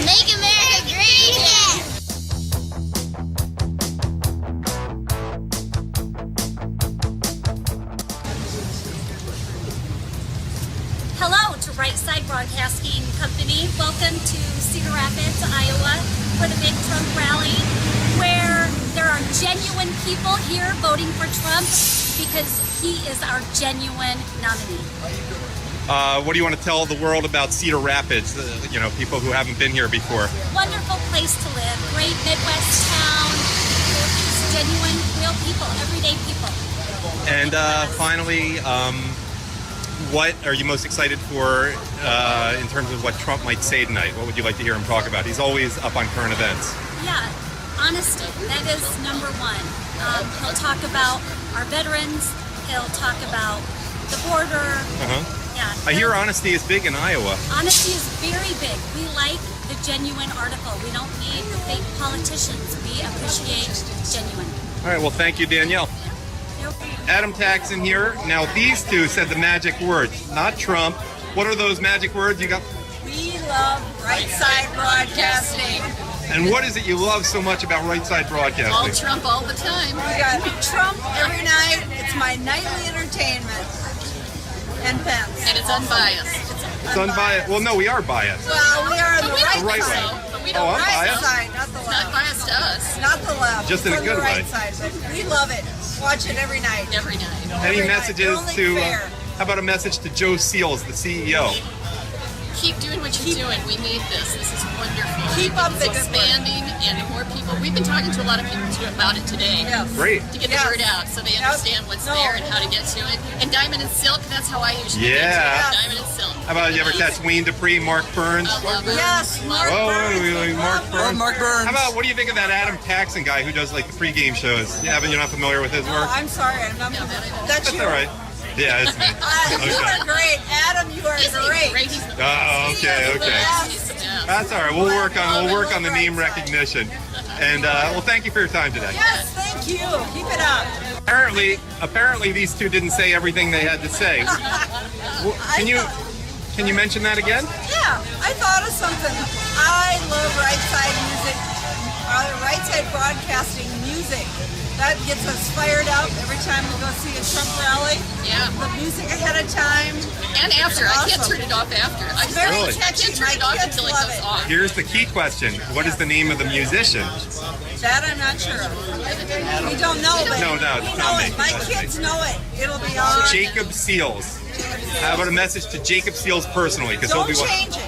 Make America great again. Hello to Right Side Broadcasting Company. Welcome to Cedar Rapids, Iowa for the big Trump rally, where there are genuine people here voting for Trump because he is our genuine nominee. What do you want to tell the world about Cedar Rapids? People who haven't been here before. Wonderful place to live. Great Midwest town. Just genuine, real people, everyday people. And finally, what are you most excited for in terms of what Trump might say tonight? What would you like to hear him talk about? He's always up on current events. Yeah, honesty. That is number one. He'll talk about our veterans. He'll talk about the border. Yeah, I hear honesty is big in Iowa. Honesty is very big. We like the genuine article. We don't need the fake politicians. We appreciate genuine. All right, well, thank you, Danielle. Adam Taxon here. Now, these two said the magic words, not Trump. What are those magic words you got? We love Right Side Broadcasting. And what is it you love so much about Right Side Broadcasting? All Trump all the time. We got Trump every night. It's my nightly entertainment. And Pence. And it's unbiased. It's unbiased. Well, no, we are biased. Well, we are on the right side. way. But we Oh, don't I'm Right biased. side, not the It's not left. biased to us. Not the left. Just in a It's on good the right way. side, but we love it. Watch it every night. Every night. Any Every night. messages Only to, fair. how about a message to Joe Seals, the CEO? Keep doing what you're doing. We need this. This is wonderful. Keep up It's the good work. expanding and more people. We've been talking to a lot of people about it today. Yes. Great. To get Yes. the word out so they understand what's No. there and how to get to it. And Diamond and Silk, that's how I usually Yeah. get to it. Diamond and Silk. How about you ever catch Wayne Dupree, Mark Burns? I love it. Yes, Mark Oh, Burns. we like Mark Love Burns. Mark Burns. How about, what do you think of that Adam Taxon guy who does like the pregame shows? You're not familiar with his Oh, work? I'm sorry. I'm not. That's That's you. all right. Yeah, it's me. You are great. Adam, you are Isn't he great. great? He's the best. Oh, okay, okay. He's the best. That's all right. We'll work on the name recognition. And well, thank you for your time today. Yes, thank you. Keep it up. Apparently, these two didn't say everything they had to say. Can you mention that again? Yeah, I thought of something. I love Right Side music, Right Side Broadcasting music. That gets us fired up every time we go see a Trump rally. Yeah. The music ahead of time. And after. I can't Awesome. turn it off after. It's very Really? I catchy. can't turn it My off kids until it love goes it. off. Here's the key question. What is the name of the musician? That I'm not sure of. We don't know, but No, it's we not know me. it. My kids know it. It'll be on. Jacob Seals. How about a message to Jacob Seals personally? Because he'll Don't be change it.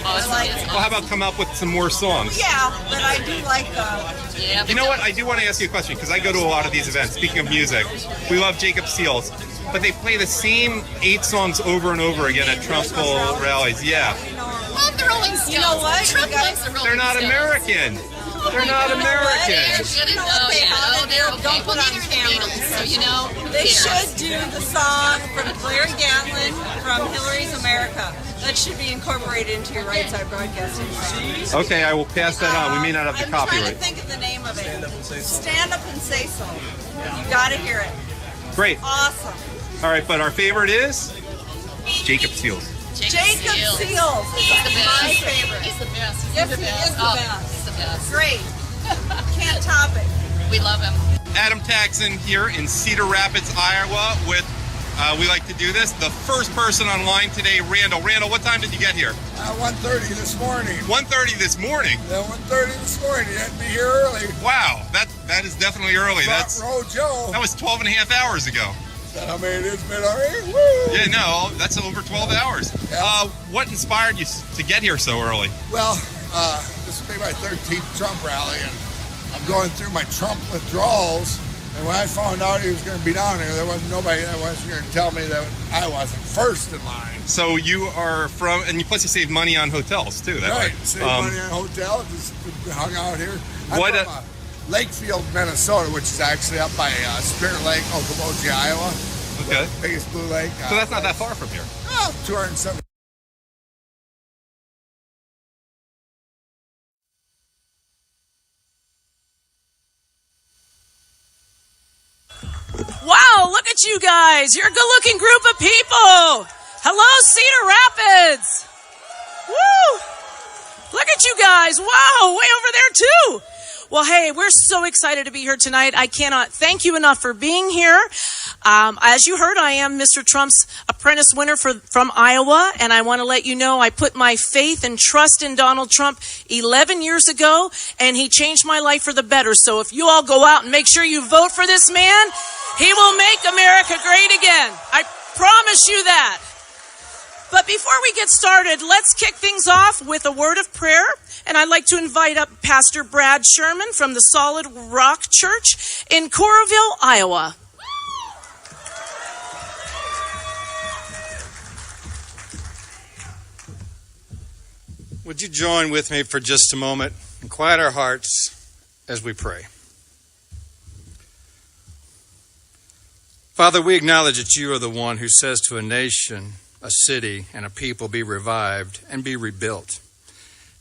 Awesome. like it. Well, how about come up with some more songs? Yeah, but I do like the. Yeah, You know what? I do want to ask you a question because I go to a lot of these events. Speaking of music, we love Jacob Seals, but they play the same 8 songs over and over again at Trumpville rallies. Yeah, love the Rolling Stones. You know what? Trump You got- likes the Rolling they're not Stones. American. They're not You know what? American. They're good. You know what they have Oh, in they're there? okay. Don't Well, put on neither are the camera. Beatles, so you know. who They cares? should do the song from Claire Gatlin from Hillary's America. That should be incorporated into your Right Side Broadcasting. Okay, I will pass that on. We may not have the I'm trying to copyright. think of the name of it. Stand Up and Say So. You gotta hear it. Great. Awesome. All right, but our favorite is Jacob Seals. Jacob Seals is He's the best. my favorite. He's the best. He's Yes, the he best. is the Oh, best. He's the best. Great. Can't top it. We love him. Adam Taxon here in Cedar Rapids, Iowa with, we like to do this, the first person online today, Randall. Randall, what time did you get here? 1:30 this morning. 1:30 this morning. Yeah, 1:30 this morning. You had to be here early. Wow, that is definitely early. Front row Joe. That was 12 and a half hours ago. I mean, it's been already. Woo! Yeah, no, that's over 12 hours. Yeah. What inspired you to get here so early? Well, this will be my 13th Trump rally, and I'm going through my Trump withdrawals. And when I found out he was going to be down here, there wasn't nobody that was here to tell me that I wasn't first in line. So you are from, and plus you save money on hotels too, that Right, way. save money on hotel, just hung out here. I'm What, from Lakefield, Minnesota, which is actually up by Spirit Lake, Okoboji, Iowa. Okay. The biggest blue lake. So that's not that far from here. Oh, 270. Wow, look at you guys. You're a good-looking group of people. Hello, Cedar Rapids. Woo! Look at you guys. Wow, way over there too. Well, hey, we're so excited to be here tonight. I cannot thank you enough for being here. As you heard, I am Mr. Trump's apprentice winner from Iowa, and I want to let you know I put my faith and trust in Donald Trump 11 years ago, and he changed my life for the better. So if you all go out and make sure you vote for this man, he will make America great again. I promise you that. But before we get started, let's kick things off with a word of prayer. And I'd like to invite up Pastor Brad Sherman from the Solid Rock Church in Coralville, Iowa. Would you join with me for just a moment and quiet our hearts as we pray? Father, we acknowledge that you are the one who says to a nation, a city, and a people, be revived and be rebuilt.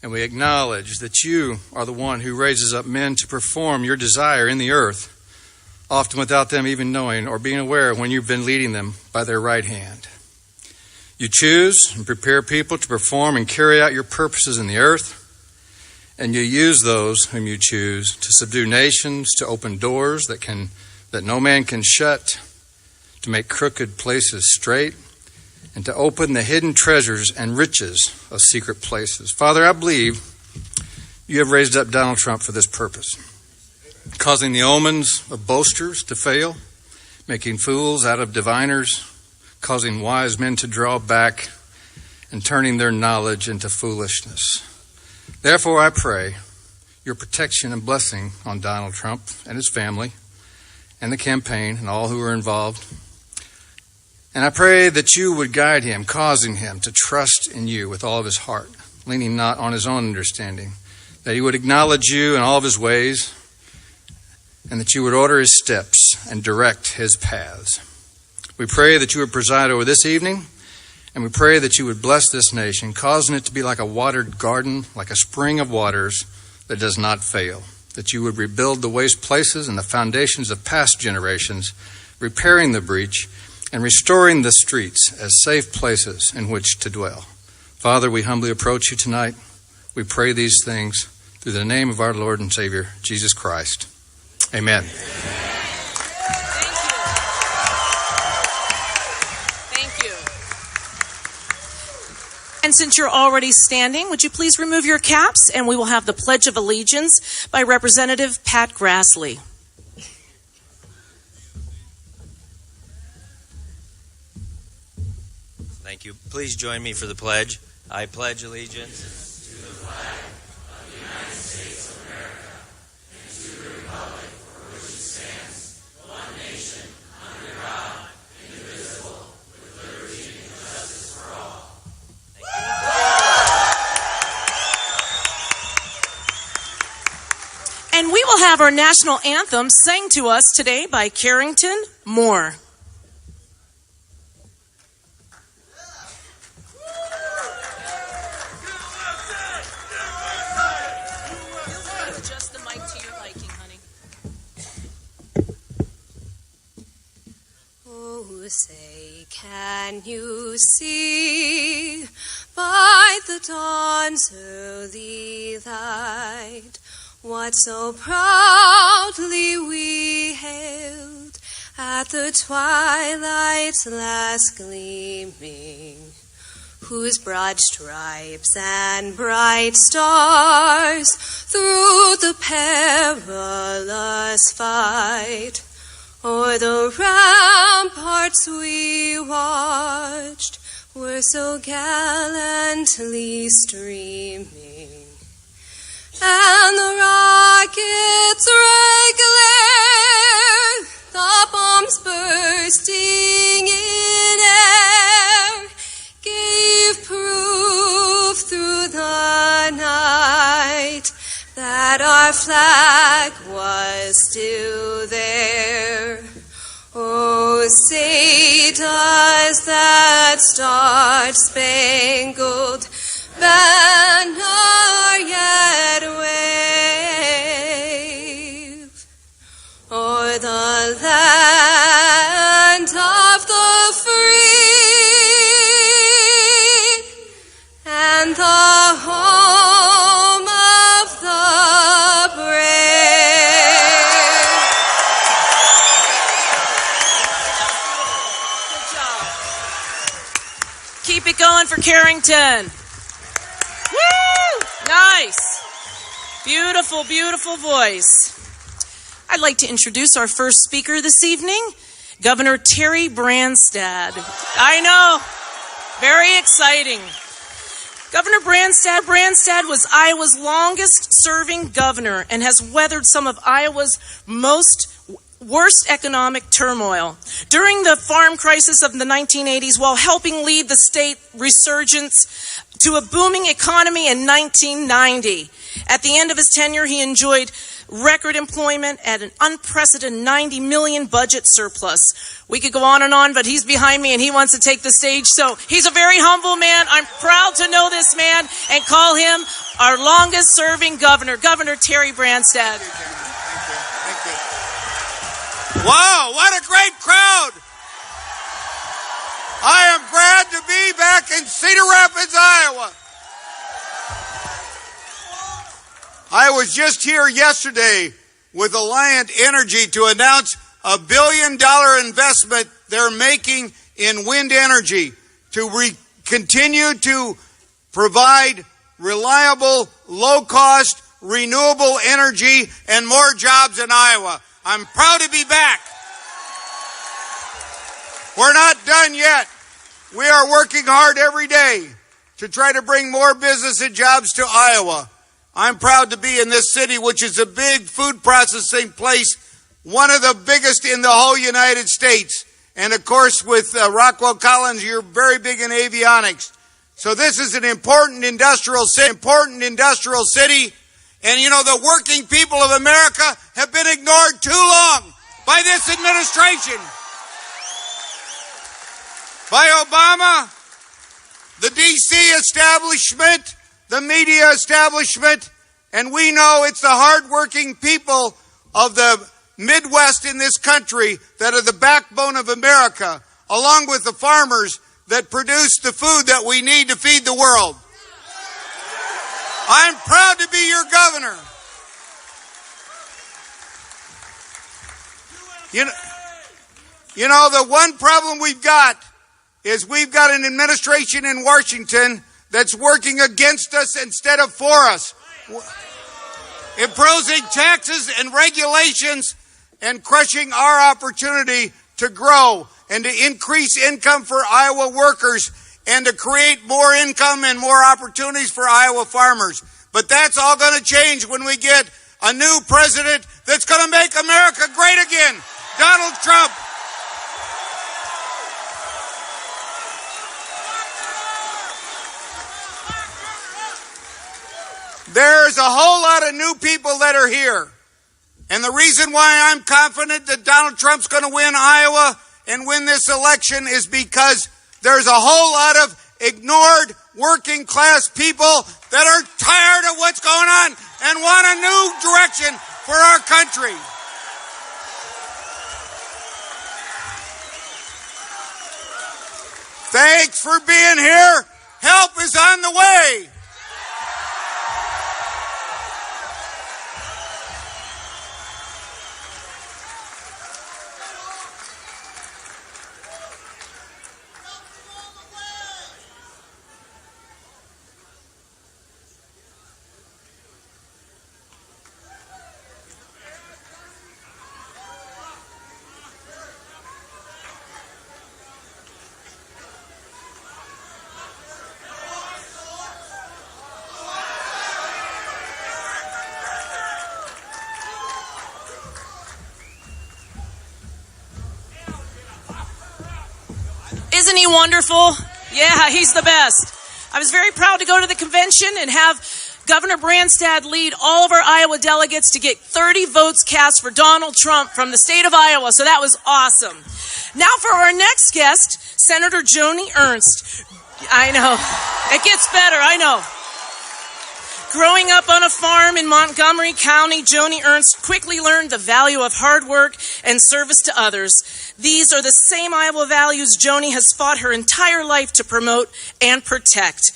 And we acknowledge that you are the one who raises up men to perform your desire in the earth, often without them even knowing or being aware when you've been leading them by their right hand. You choose and prepare people to perform and carry out your purposes in the earth, and you use those whom you choose to subdue nations, to open doors that no man can shut, to make crooked places straight, and to open the hidden treasures and riches of secret places. Father, I believe you have raised up Donald Trump for this purpose, causing the omens of boasters to fail, making fools out of diviners, causing wise men to draw back, and turning their knowledge into foolishness. Therefore, I pray your protection and blessing on Donald Trump and his family and the campaign and all who are involved. And I pray that you would guide him, causing him to trust in you with all of his heart, leaning not on his own understanding, that he would acknowledge you in all of his ways, and that you would order his steps and direct his paths. We pray that you would preside over this evening, and we pray that you would bless this nation, causing it to be like a watered garden, like a spring of waters that does not fail, that you would rebuild the waste places and the foundations of past generations, repairing the breach, and restoring the streets as safe places in which to dwell. Father, we humbly approach you tonight. We pray these things through the name of our Lord and Savior, Jesus Christ. Amen. Thank you. And since you're already standing, would you please remove your caps, and we will have the Pledge of Allegiance by Representative Pat Grassley. Thank you. Please join me for the pledge. I pledge allegiance to the flag of the United States of America and to the republic for which it stands, one nation, under God, indivisible, with liberty and justice for all. And we will have our national anthem sang to us today by Carrington Moore. Say, can you see by the dawn's early light what so proudly we hailed at the twilight's last gleaming, whose broad stripes and bright stars through the perilous fight o'er the ramparts we watched were so gallantly streaming, and the rockets' red glare, the bombs bursting in air, gave proof through the night that our flag was still there. Oh, say does that star-spangled banner yet wave o'er the land of the free, and the home on for Carrington. Woo! Nice. Beautiful, beautiful voice. I'd like to introduce our first speaker this evening, Governor Terry Branstad. I know, very exciting. Governor Branstad was Iowa's longest serving governor and has weathered some of Iowa's worst economic turmoil. During the farm crisis of the 1980s, while helping lead the state resurgence to a booming economy in 1990. At the end of his tenure, he enjoyed record employment at an unprecedented $90 million budget surplus. We could go on, but he's behind me and he wants to take the stage. So he's a very humble man. I'm proud to know this man and call him our longest serving governor, Governor Terry Branstad. Thank you. Wow, what a great crowd. I am glad to be back in Cedar Rapids, Iowa. I was just here yesterday with Alliant Energy to announce a $1 billion investment they're making in wind energy to continue to provide reliable, low-cost, renewable energy and more jobs in Iowa. I'm proud to be back. We're not done yet. We are working hard every day to try to bring more business and jobs to Iowa. I'm proud to be in this city, which is a big food processing place, one of the biggest in the whole United States. And of course, with Rockwell Collins, you're very big in avionics. So this is an important industrial city. And you know, the working people of America have been ignored too long by this administration. By Obama, the D.C. establishment, the media establishment, and we know it's the hardworking people of the Midwest in this country that are the backbone of America, along with the farmers that produce the food that we need to feed the world. I'm proud to be your governor. You know, the one problem we've got is we've got an administration in Washington that's working against us instead of for us. Imposing taxes and regulations and crushing our opportunity to grow and to increase income for Iowa workers and to create more income and more opportunities for Iowa farmers. But that's all going to change when we get a new president that's going to make America great again, Donald Trump. There's a whole lot of new people that are here. And the reason why I'm confident that Donald Trump's going to win Iowa and win this election is because there's a whole lot of ignored working class people that are tired of what's going on and want a new direction for our country. Thanks for being here. Help is on the way. Isn't he wonderful? Yeah, he's the best. I was very proud to go to the convention and have Governor Branstad lead all of our Iowa delegates to get 30 votes cast for Donald Trump from the state of Iowa. So that was awesome. Now for our next guest, Senator Joni Ernst. I know. It gets better, I know. Growing up on a farm in Montgomery County, Joni Ernst quickly learned the value of hard work and service to others. These are the same Iowa values Joni has fought her entire life to promote and protect.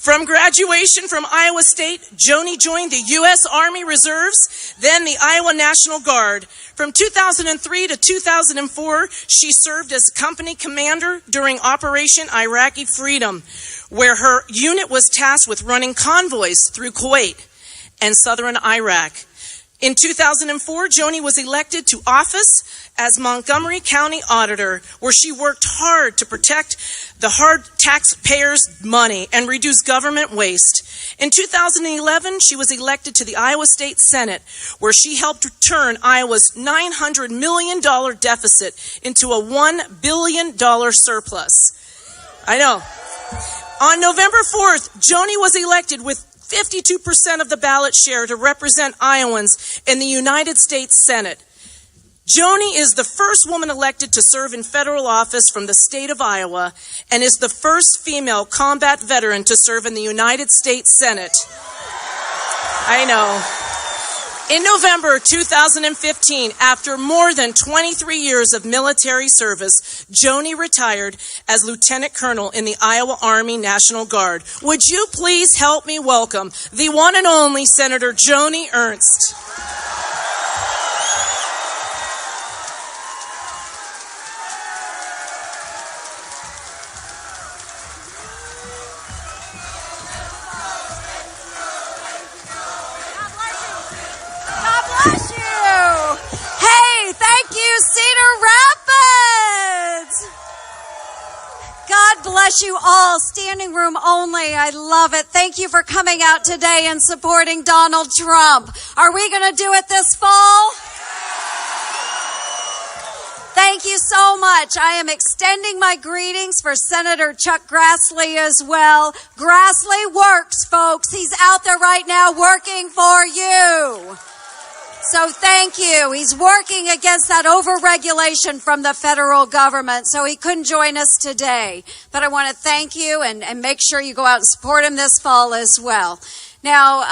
From graduation from Iowa State, Joni joined the U.S. Army Reserves, then the Iowa National Guard. From 2003 to 2004, she served as company commander during Operation Iraqi Freedom, where her unit was tasked with running convoys through Kuwait and southern Iraq. In 2004, Joni was elected to office as Montgomery County Auditor, where she worked hard to protect the hard taxpayers' money and reduce government waste. In 2011, she was elected to the Iowa State Senate, where she helped turn Iowa's $900 million deficit into a $1 billion surplus. I know. On November 4th, Joni was elected with 52% of the ballot share to represent Iowans in the United States Senate. Joni is the first woman elected to serve in federal office from the state of Iowa and is the first female combat veteran to serve in the United States Senate. I know. In November 2015, after more than 23 years of military service, Joni retired as Lieutenant Colonel in the Iowa Army National Guard. Would you please help me welcome the one and only Senator Joni Ernst? Thank you, Cedar Rapids. God bless you all. Standing room only. I love it. Thank you for coming out today and supporting Donald Trump. Are we going to do it this fall? Thank you so much. I am extending my greetings for Senator Chuck Grassley as well. Grassley works, folks. He's out there right now working for you. So thank you. He's working against that overregulation from the federal government, so he couldn't join us today. But I want to thank you and make sure you go out and support him this fall as well. Now,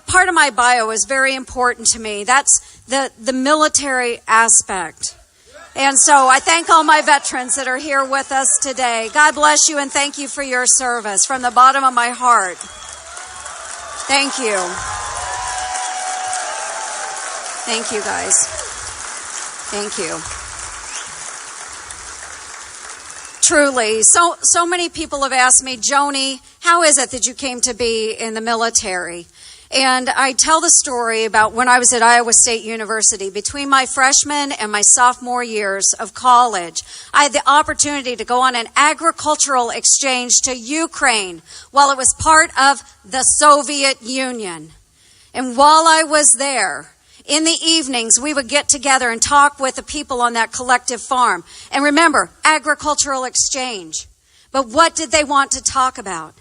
part of my bio is very important to me. That's the military aspect. And so I thank all my veterans that are here with us today. God bless you and thank you for your service from the bottom of my heart. Thank you. Thank you, guys. Thank you. Truly, so many people have asked me, Joni, how is it that you came to be in the military? And I tell the story about when I was at Iowa State University. Between my freshman and my sophomore years of college, I had the opportunity to go on an agricultural exchange to Ukraine while it was part of the Soviet Union. And while I was there, in the evenings, we would get together and talk with the people on that collective farm. And remember, agricultural exchange. But what did they want to talk about?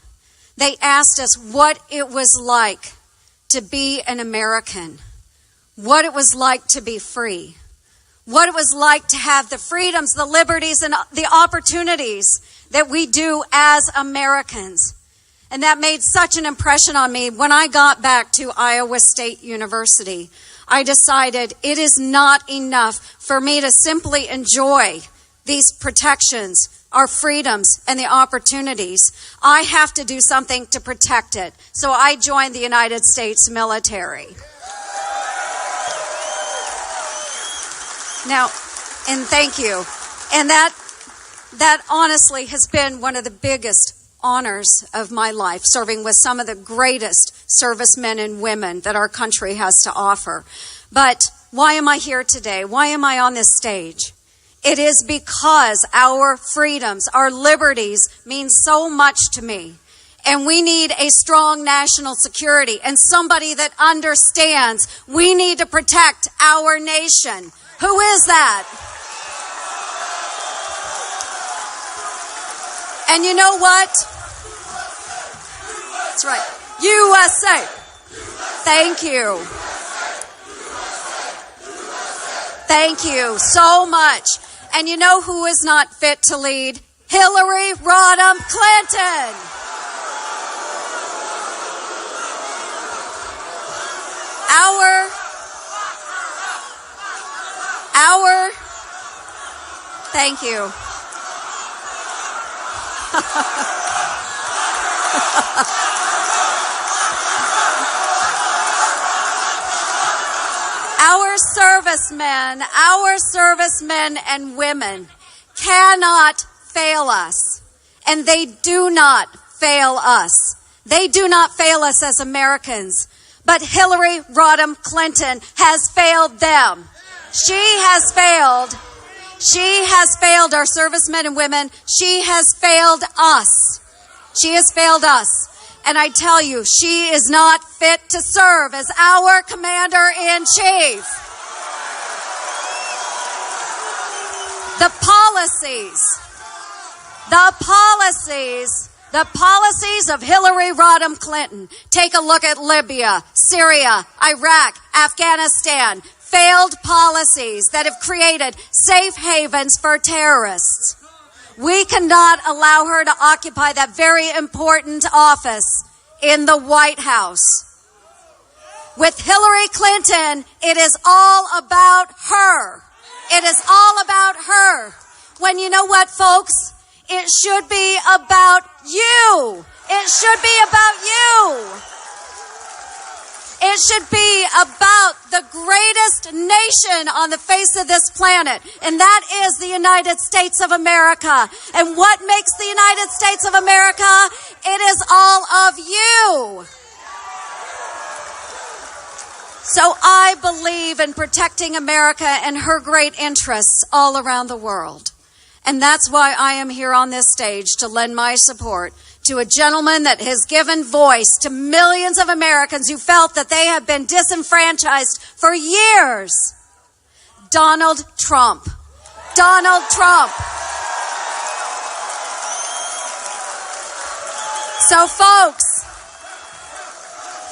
They asked us what it was like to be an American, what it was like to be free, what it was like to have the freedoms, the liberties, and the opportunities that we do as Americans. And that made such an impression on me. When I got back to Iowa State University, I decided it is not enough for me to simply enjoy these protections, our freedoms, and the opportunities. I have to do something to protect it. So I joined the United States military. Now, and thank you. And that honestly has been one of the biggest honors of my life, serving with some of the greatest servicemen and women that our country has to offer. But why am I here today? Why am I on this stage? It is because our freedoms, our liberties mean so much to me. And we need a strong national security and somebody that understands we need to protect our nation. Who is that? And you know what? That's right. USA. Thank you. Thank you so much. And you know who is not fit to lead? Hillary Rodham Clinton. Thank you. servicemen and women cannot fail us. And they do not fail us. They do not fail us as Americans. But Hillary Rodham Clinton has failed them. She has failed. She has failed our servicemen and women. She has failed us. She has failed us. And I tell you, she is not fit to serve as our commander-in-chief. The policies of Hillary Rodham Clinton. Take a look at Libya, Syria, Iraq, Afghanistan. Failed policies that have created safe havens for terrorists. We cannot allow her to occupy that very important office in the White House. With Hillary Clinton, it is all about her. It is all about her. When you know what, folks? It should be about you. It should be about you. It should be about the greatest nation on the face of this planet, and that is the United States of America. And what makes the United States of America? It is all of you. So I believe in protecting America and her great interests all around the world. And that's why I am here on this stage to lend my support to a gentleman that has given voice to millions of Americans who felt that they have been disenfranchised for years. Donald Trump. Donald Trump. So folks,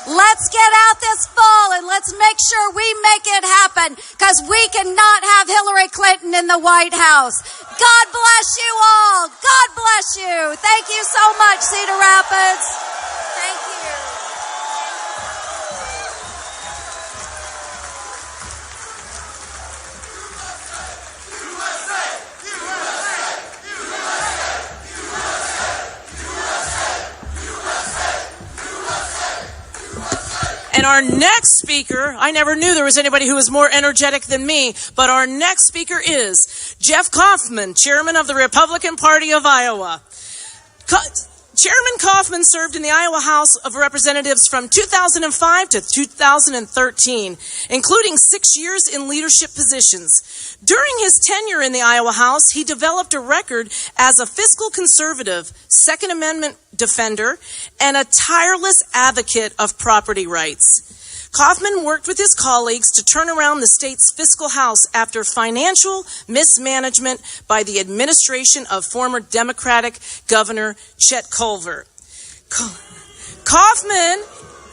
let's get out this fall and let's make sure we make it happen, because we cannot have Hillary Clinton in the White House. God bless you all. God bless you. Thank you so much, Cedar Rapids. Thank you. And our next speaker, I never knew there was anybody who was more energetic than me, but our next speaker is Jeff Kaufman, chairman of the Republican Party of Iowa. Chairman Kaufman served in the Iowa House of Representatives from 2005 to 2013, including 6 years in leadership positions. During his tenure in the Iowa House, he developed a record as a fiscal conservative, Second Amendment defender, and a tireless advocate of property rights. Kaufman worked with his colleagues to turn around the state's fiscal house after financial mismanagement by the administration of former Democratic Governor Chet Culver. Kaufman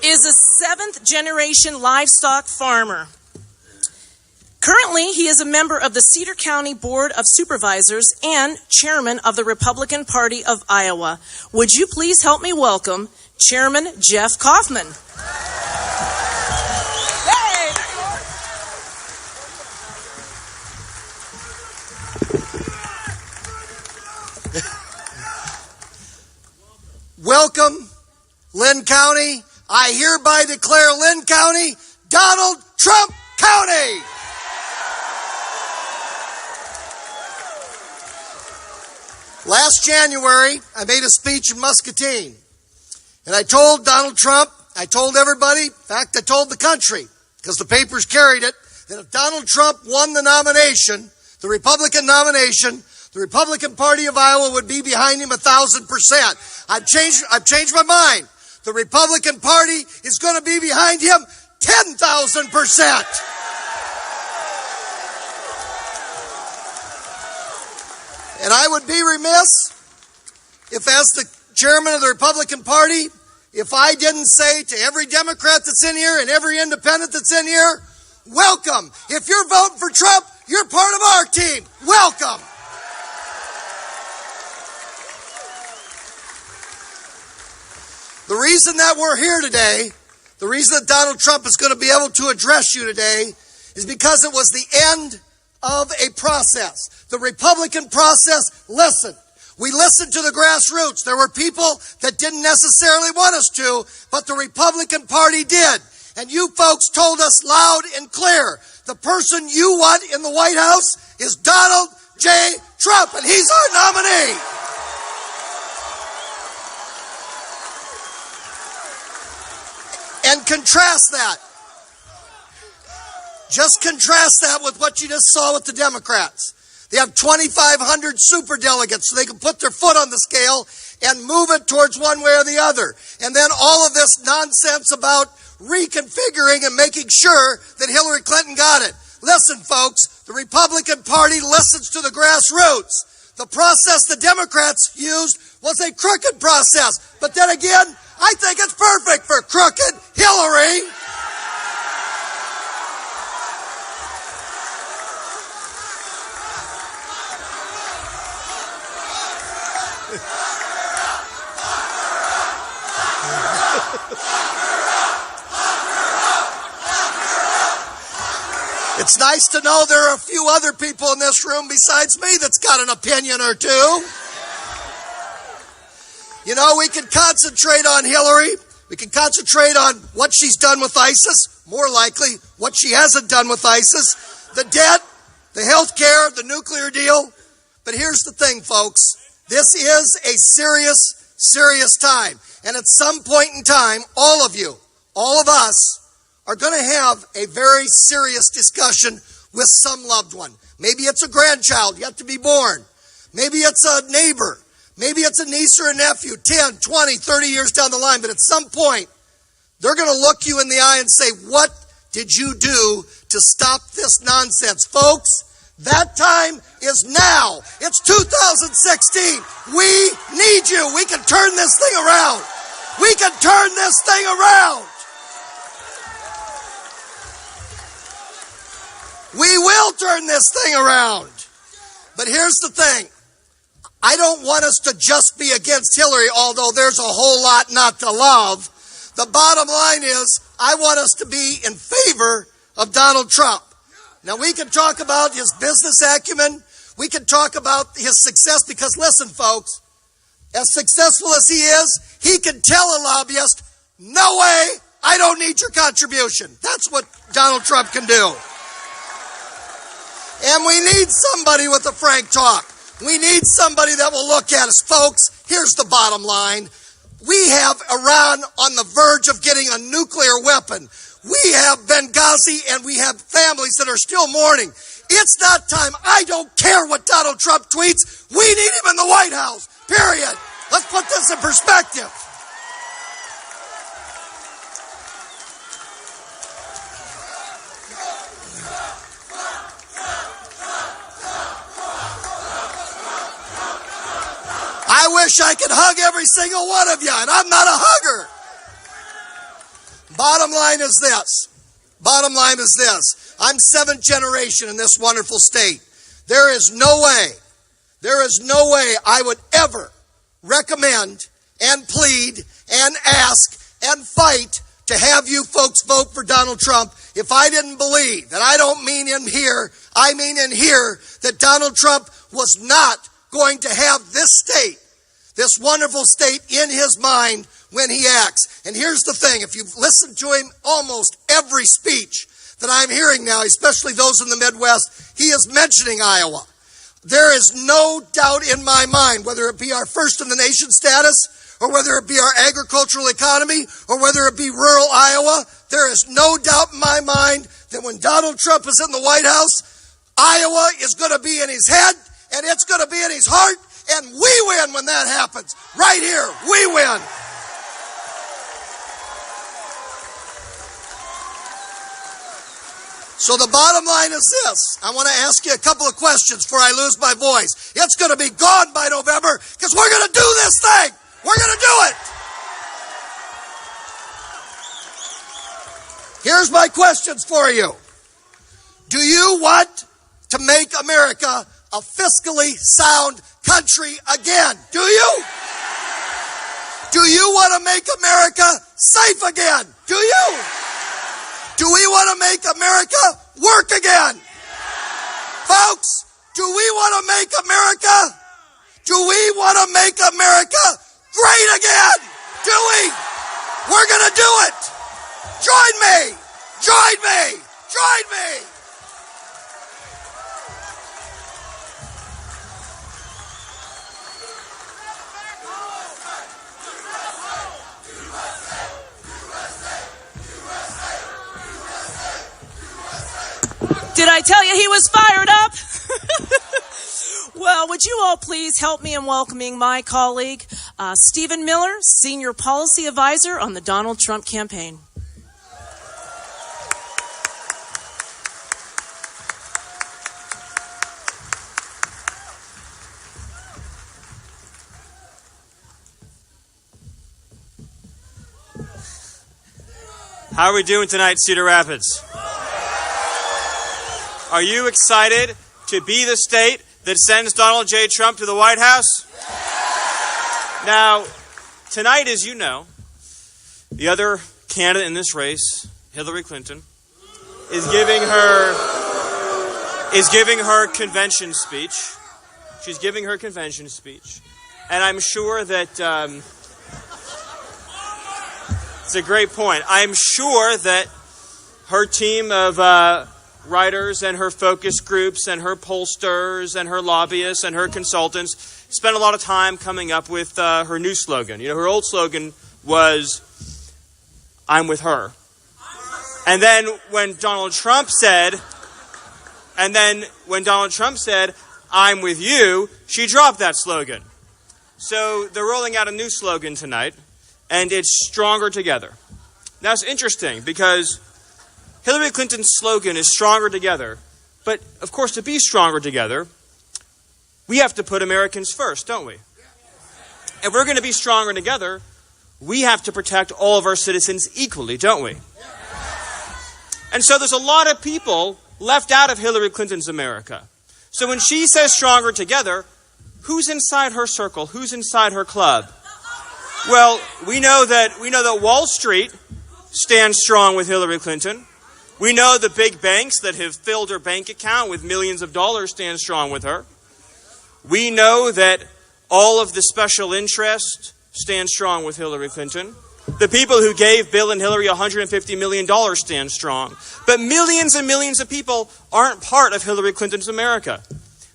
is a seventh-generation livestock farmer. Currently, he is a member of the Cedar County Board of Supervisors and chairman of the Republican Party of Iowa. Would you please help me welcome Chairman Jeff Kaufman? Welcome, Lynn County. I hereby declare Lynn County Donald Trump County. Last January, I made a speech in Muscatine, and I told Donald Trump, I told everybody, in fact, I told the country, because the papers carried it, that if Donald Trump won the nomination, the Republican nomination, the Republican Party of Iowa would be behind him 1,000%. I've changed my mind. The Republican Party is going to be behind him 10,000%. And I would be remiss if, as the chairman of the Republican Party, if I didn't say to every Democrat that's in here and every independent that's in here, welcome. If you're voting for Trump, you're part of our team. Welcome. The reason that we're here today, the reason that Donald Trump is going to be able to address you today, is because it was the end of a process. The Republican process listened. We listened to the grassroots. There were people that didn't necessarily want us to, but the Republican Party did. And you folks told us loud and clear The person you want in the White House is Donald J. Trump, and he's our nominee. And contrast that. Just contrast that with what you just saw with the Democrats. They have 2,500 superdelegates so they can put their foot on the scale and move it towards one way or the other. And then all of this nonsense about reconfiguring and making sure that Hillary Clinton got it. Listen, folks, the Republican Party listens to the grassroots. The process the Democrats used was a crooked process. But then again, I think it's perfect for crooked Hillary. It's nice to know there are a few other people in this room besides me that's got an opinion or two. You know, we can concentrate on Hillary. We can concentrate on what she's done with ISIS. More likely, what she hasn't done with ISIS. The debt, the health care, the nuclear deal. But here's the thing, folks. This is a serious, serious time. And at some point in time, all of you, all of us, are going to have a very serious discussion with some loved one. Maybe it's a grandchild yet to be born. Maybe it's a neighbor. Maybe it's a niece or a nephew 10, 20, 30 years down the line. But at some point, they're going to look you in the eye and say, what did you do to stop this nonsense? Folks, that time is now. It's 2016. We need you. We can turn this thing around. We can turn this thing around. We will turn this thing around. But here's the thing. I don't want us to just be against Hillary, although there's a whole lot not to love. The bottom line is, I want us to be in favor of Donald Trump. Now, we can talk about his business acumen. We can talk about his success because, listen, folks, as successful as he is, he can tell a lobbyist, no way, I don't need your contribution. That's what Donald Trump can do. And we need somebody with a frank talk. We need somebody that will look at us. Folks, here's the bottom line. We have Iran on the verge of getting a nuclear weapon. We have Benghazi and we have families that are still mourning. It's not time. I don't care what Donald Trump tweets. We need him in the White House. Period. Let's put this in perspective. I wish I could hug every single one of you, and I'm not a hugger. Bottom line is this. Bottom line is this. I'm seventh generation in this wonderful state. There is no way I would ever recommend and plead and ask and fight to have you folks vote for Donald Trump if I didn't believe, and I don't mean in here, I mean in here, that Donald Trump was not going to have this state, this wonderful state in his mind when he acts. And here's the thing, if you've listened to him almost every speech that I'm hearing now, especially those in the Midwest, he is mentioning Iowa. There is no doubt in my mind, whether it be our first in the nation status, or whether it be our agricultural economy, or whether it be rural Iowa, there is no doubt in my mind that when Donald Trump is in the White House, Iowa is going to be in his head, and it's going to be in his heart, and we win when that happens. Right here, we win. So the bottom line is this. I want to ask you a couple of questions before I lose my voice. It's going to be gone by November because we're going to do this thing. We're going to do it. Here's my questions for you. Do you want to make America a fiscally sound country again? Do you? Do you want to make America safe again? Do you? Do we want to make America work again? Folks, do we want to make America? Do we want to make America great again? Do we? We're going to do it. Join me. Join me. Join me. tell you he was fired up? Well, would you all please help me in welcoming my colleague, Stephen Miller, Senior Policy Advisor on the Donald Trump campaign. How are we doing tonight, Cedar Rapids? Are you excited to be the state that sends Donald J. Trump to the White House? Now, tonight, as you know, the other candidate in this race, Hillary Clinton, is giving her convention speech. She's giving her convention speech. And I'm sure that it's a great point. I'm sure that her team of writers and her focus groups and her pollsters and her lobbyists and her consultants spent a lot of time coming up with her new slogan. You know, her old slogan was, "I'm with her." And then when Donald Trump said, "I'm with you," she dropped that slogan. So they're rolling out a new slogan tonight, and it's "Stronger Together." Now it's interesting because Hillary Clinton's slogan is "Stronger Together." But, of course, to be stronger together, we have to put Americans first, don't we? If we're going to be stronger together, we have to protect all of our citizens equally, don't we? And so there's a lot of people left out of Hillary Clinton's America. So when she says "stronger together," who's inside her circle? Who's inside her club? Well, we know that Wall Street stands strong with Hillary Clinton. We know the big banks that have filled her bank account with millions of dollars stand strong with her. We know that all of the special interests stand strong with Hillary Clinton. The people who gave Bill and Hillary $150 million stand strong. But millions and millions of people aren't part of Hillary Clinton's America.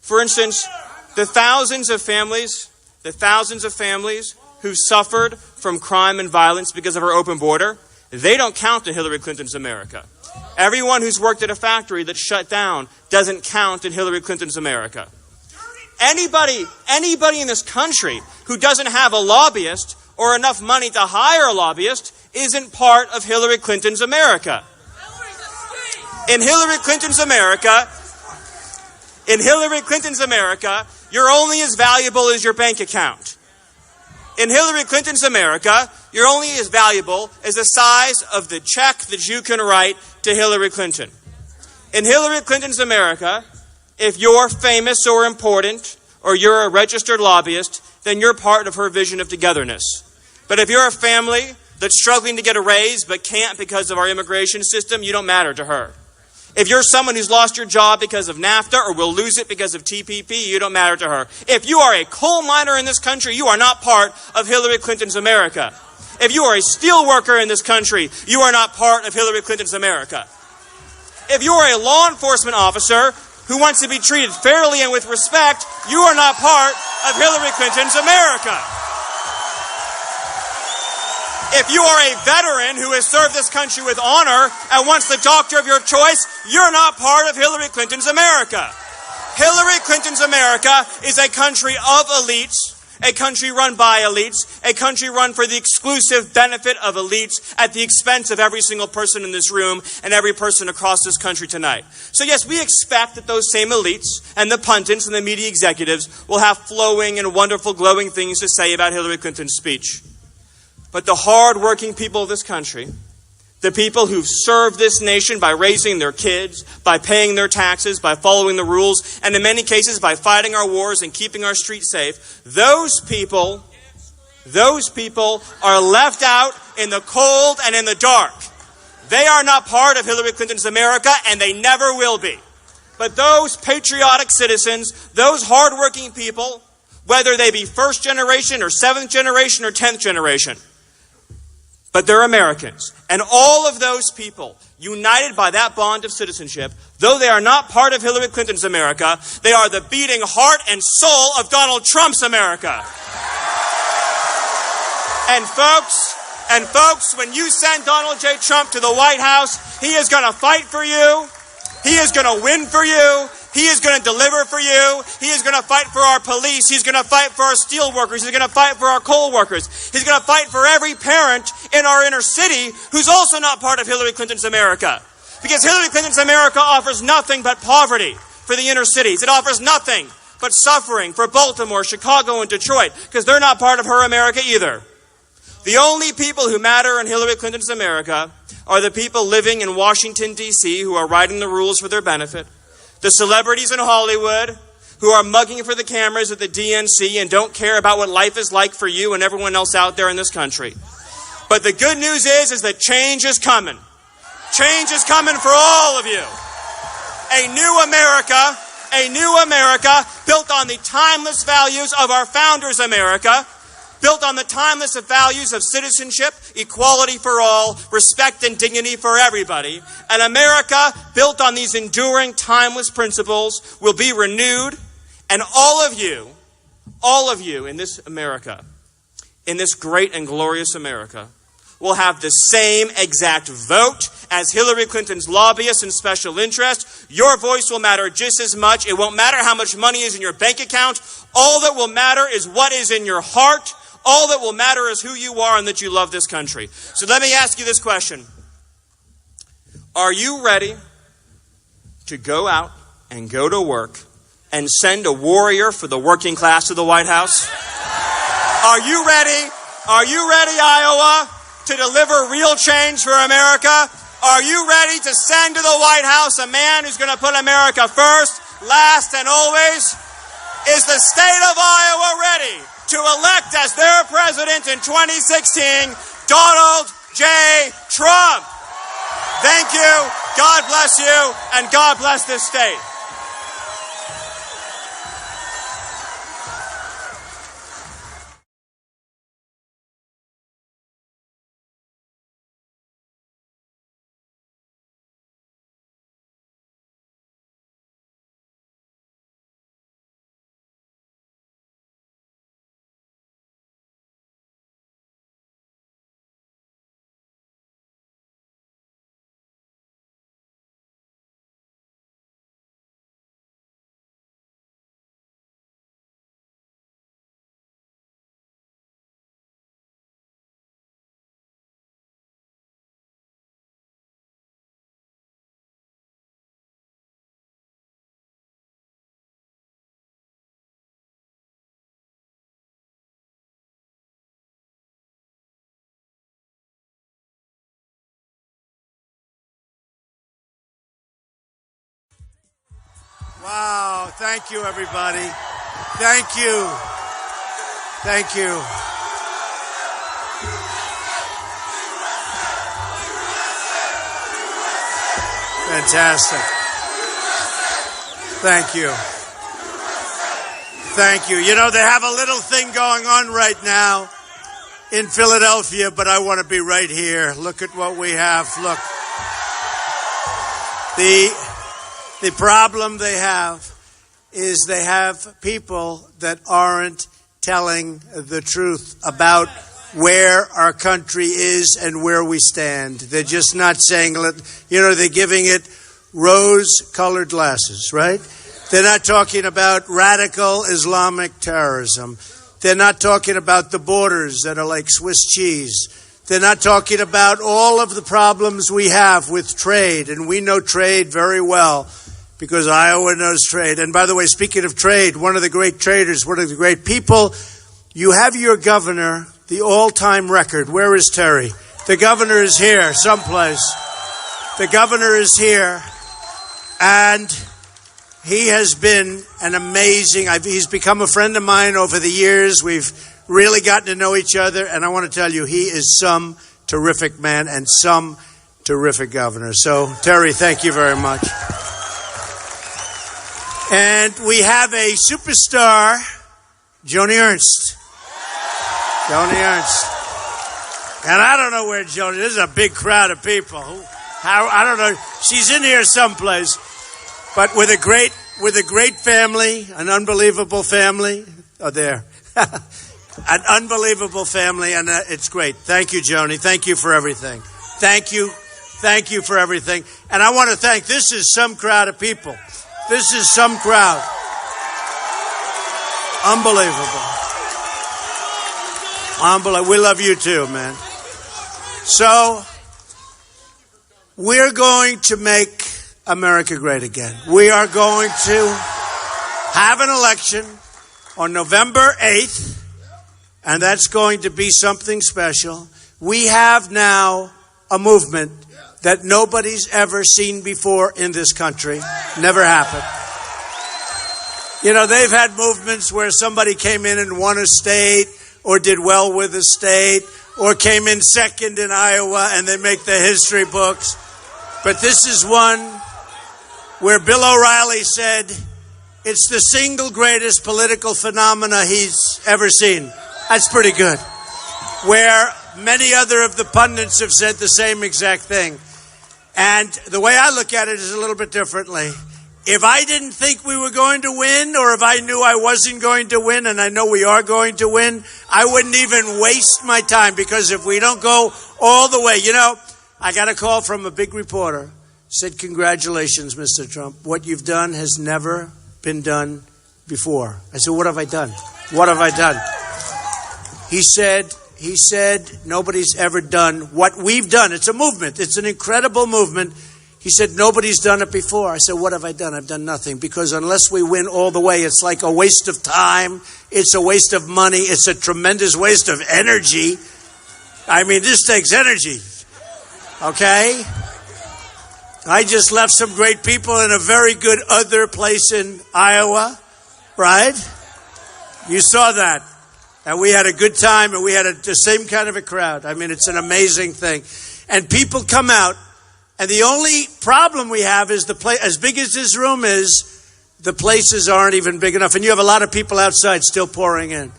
For instance, the thousands of families who suffered from crime and violence because of our open border, they don't count in Hillary Clinton's America. Everyone who's worked at a factory that shut down doesn't count in Hillary Clinton's America. Anybody in this country who doesn't have a lobbyist or enough money to hire a lobbyist isn't part of Hillary Clinton's America. In Hillary Clinton's America, you're only as valuable as your bank account. In Hillary Clinton's America, you're only as valuable as the size of the check that you can write to Hillary Clinton. In Hillary Clinton's America, if you're famous or important, or you're a registered lobbyist, then you're part of her vision of togetherness. But if you're a family that's struggling to get a raise but can't because of our immigration system, you don't matter to her. If you're someone who's lost your job because of NAFTA or will lose it because of TPP, you don't matter to her. If you are a coal miner in this country, you are not part of Hillary Clinton's America. If you are a steel worker in this country, you are not part of Hillary Clinton's America. If you are a law enforcement officer who wants to be treated fairly and with respect, you are not part of Hillary Clinton's America. If you are a veteran who has served this country with honor and wants the doctor of your choice, you're not part of Hillary Clinton's America. Hillary Clinton's America is a country of elites, a country run by elites, a country run for the exclusive benefit of elites at the expense of every single person in this room and every person across this country tonight. So yes, we expect that those same elites and the pundits and the media executives will have flowing and wonderful, glowing things to say about Hillary Clinton's speech. But the hard-working people of this country, the people who've served this nation by raising their kids, by paying their taxes, by following the rules, and in many cases by fighting our wars and keeping our streets safe, those people are left out in the cold and in the dark. They are not part of Hillary Clinton's America, and they never will be. But those patriotic citizens, those hard-working people, whether they be first generation or seventh generation or 10th generation, but they're Americans. And all of those people, united by that bond of citizenship, though they are not part of Hillary Clinton's America, they are the beating heart and soul of Donald Trump's America. And folks, when you send Donald J. Trump to the White House, he is going to fight for you. He is going to win for you. He is going to deliver for you. He is going to fight for our police. He's going to fight for our steel workers. He's going to fight for our coal workers. He's going to fight for every parent in our inner city who's also not part of Hillary Clinton's America. Because Hillary Clinton's America offers nothing but poverty for the inner cities. It offers nothing but suffering for Baltimore, Chicago, and Detroit, because they're not part of her America either. The only people who matter in Hillary Clinton's America are the people living in Washington, D.C., who are writing the rules for their benefit, the celebrities in Hollywood who are mugging for the cameras at the DNC and don't care about what life is like for you and everyone else out there in this country. But the good news is that change is coming. Change is coming for all of you. A new America built on the timeless values of our founders' America, built on the timeless values of citizenship, equality for all, respect and dignity for everybody. An America built on these enduring, timeless principles will be renewed, and all of you in this America, in this great and glorious America, will have the same exact vote as Hillary Clinton's lobbyists and special interests. Your voice will matter just as much. It won't matter how much money is in your bank account. All that will matter is what is in your heart. All that will matter is who you are and that you love this country. So let me ask you this question. Are you ready to go out and go to work and send a warrior for the working class to the White House? Are you ready? Are you ready, Iowa, to deliver real change for America? Are you ready to send to the White House a man who's going to put America first, last, and always? Is the state of Iowa ready to elect as their president in 2016, Donald J. Trump? Thank you, God bless you, and God bless this state. Wow, thank you, everybody. Thank you. Thank you. Fantastic. Thank you. Thank you. You know, they have a little thing going on right now in Philadelphia, but I want to be right here. Look at what we have. Look. The problem they have is they have people that aren't telling the truth about where our country is and where we stand. They're just not saying, you know, they're giving it rose-colored glasses, right? They're not talking about radical Islamic terrorism. They're not talking about the borders that are like Swiss cheese. They're not talking about all of the problems we have with trade, and we know trade very well because Iowa knows trade. And by the way, speaking of trade, one of the great traders, one of the great people, you have your governor, the all-time record. Where is Terry? The governor is here someplace. The governor is here, and he has been an amazing, he's become a friend of mine over the years. We've really gotten to know each other, and I want to tell you, he is some terrific man and some terrific governor. So, Terry, thank you very much. And we have a superstar, Joni Ernst. Joni Ernst. And I don't know where Joni, this is a big crowd of people. I don't know, she's in here someplace. But with a great family, an unbelievable family. Oh, there. An unbelievable family, and it's great. Thank you, Joni. Thank you for everything. Thank you. Thank you for everything. And I want to thank, this is some crowd of people. This is some crowd. Unbelievable. Unbelievable. We love you too, man. So, we're going to make America great again. We are going to have an election on November 8th, and that's going to be something special. We have now a movement that nobody's ever seen before in this country. Never happened. You know, they've had movements where somebody came in and won a state, or did well with a state, or came in second in Iowa, and they make the history books. But this is one where Bill O'Reilly said it's the single greatest political phenomena he's ever seen. That's pretty good. Where many other of the pundits have said the same exact thing. And the way I look at it is a little bit differently. If I didn't think we were going to win, or if I knew I wasn't going to win, and I know we are going to win, I wouldn't even waste my time, because if we don't go all the way, you know, I got a call from a big reporter, said, congratulations, Mr. Trump. What you've done has never been done before. I said, what have I done? What have I done? He said, nobody's ever done what we've done. It's a movement. It's an incredible movement. He said, nobody's done it before. I said, what have I done? I've done nothing, because unless we win all the way, it's like a waste of time. It's a waste of money. It's a tremendous waste of energy. I mean, this takes energy. Okay? I just left some great people in a very good other place in Iowa, right? You saw that. And we had a good time, and we had the same kind of a crowd. I mean, it's an amazing thing. And people come out, and the only problem we have is the place, as big as this room is, the places aren't even big enough. And you have a lot of people outside still pouring in.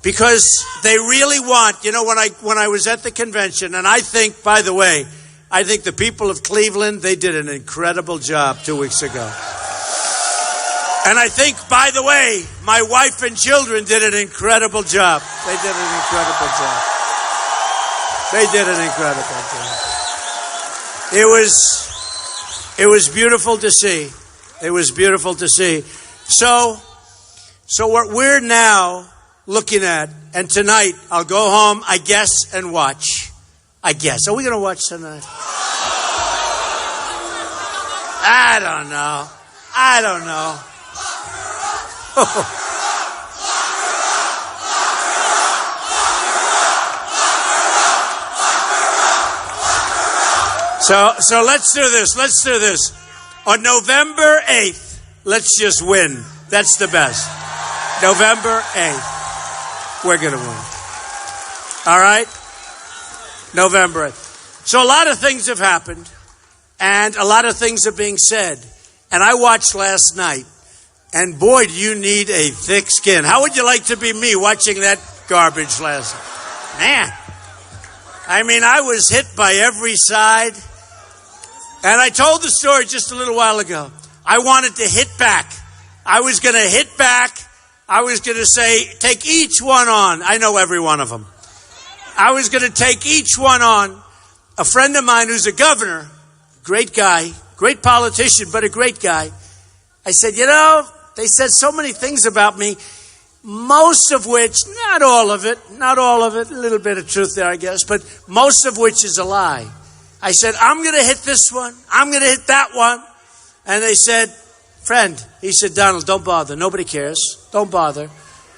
Because they really want, you know, when I was at the convention, and I think, by the way, I think the people of Cleveland, they did an incredible job 2 weeks ago. And I think, by the way, my wife and children did an incredible job. They did an incredible job. They did an incredible job. It was beautiful to see. It was beautiful to see. So what we're now looking at, and tonight I'll go home, I guess, and watch. I guess. Are we going to watch tonight? I don't know. I don't know. So let's do this. Let's do this. On November 8th, let's just win. That's the best. November 8th. We're going to win. All right? November 8th. So a lot of things have happened, and a lot of things are being said. And I watched last night, and boy, do you need a thick skin. How would you like to be me watching that garbage last night? Man. I mean, I was hit by every side. And I told the story just a little while ago. I wanted to hit back. I was going to hit back. I was going to say, take each one on. I know every one of them. I was going to take each one on. A friend of mine who's a governor, great guy, great politician, but a great guy. I said, you know, they said so many things about me, most of which, not all of it, a little bit of truth there, I guess, but most of which is a lie. I said, I'm going to hit this one. I'm going to hit that one. And they said, friend, he said, Donald, don't bother. Nobody cares. Don't bother. He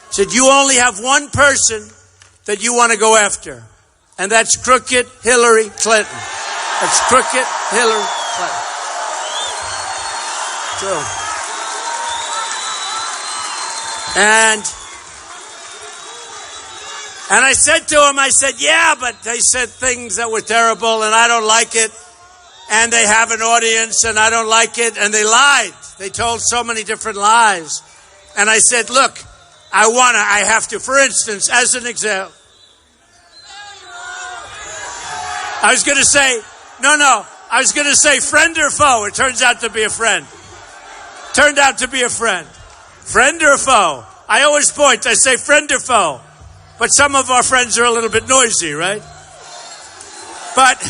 said, you only have one person that you want to go after. And that's crooked Hillary Clinton. That's crooked Hillary Clinton. True. And I said to him, I said, yeah, but they said things that were terrible and I don't like it. And they have an audience and I don't like it. And they lied. They told so many different lies. And I said, look, I have to, for instance, as an example. I was going to say, I was going to say friend or foe. It turns out to be a friend. Turned out to be a friend. Friend or foe. I always point, I say friend or foe. But some of our friends are a little bit noisy, right? But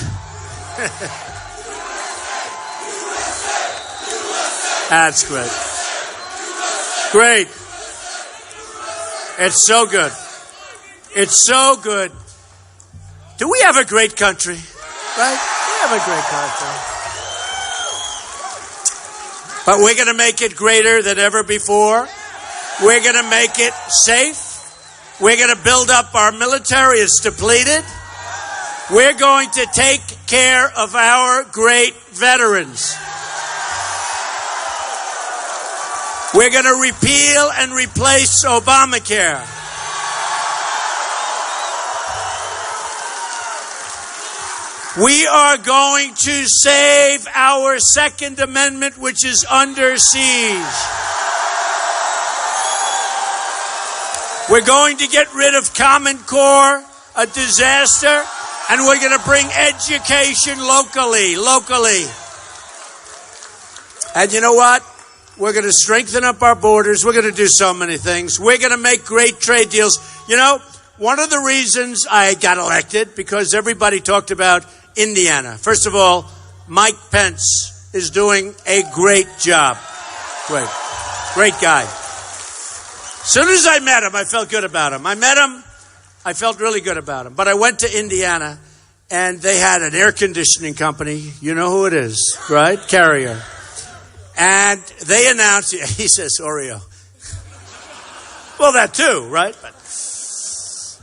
That's great. Great. It's so good. It's so good. Do we have a great country? Right? We have a great country. But we're going to make it greater than ever before. We're going to make it safe. We're going to build up our military. It's depleted. We're going to take care of our great veterans. We're going to repeal and replace Obamacare. We are going to save our Second Amendment, which is under siege. We're going to get rid of Common Core, a disaster, and we're going to bring education locally. And you know what? We're going to strengthen up our borders. We're going to do so many things. We're going to make great trade deals. You know, one of the reasons I got elected, because everybody talked about Indiana. First of all, Mike Pence is doing a great job. Great guy. As soon as I met him, I felt good about him. I felt really good about him. But I went to Indiana, and they had an air conditioning company. You know who it is, right? Carrier. And they announced, he says Oreo. Well, that too, right?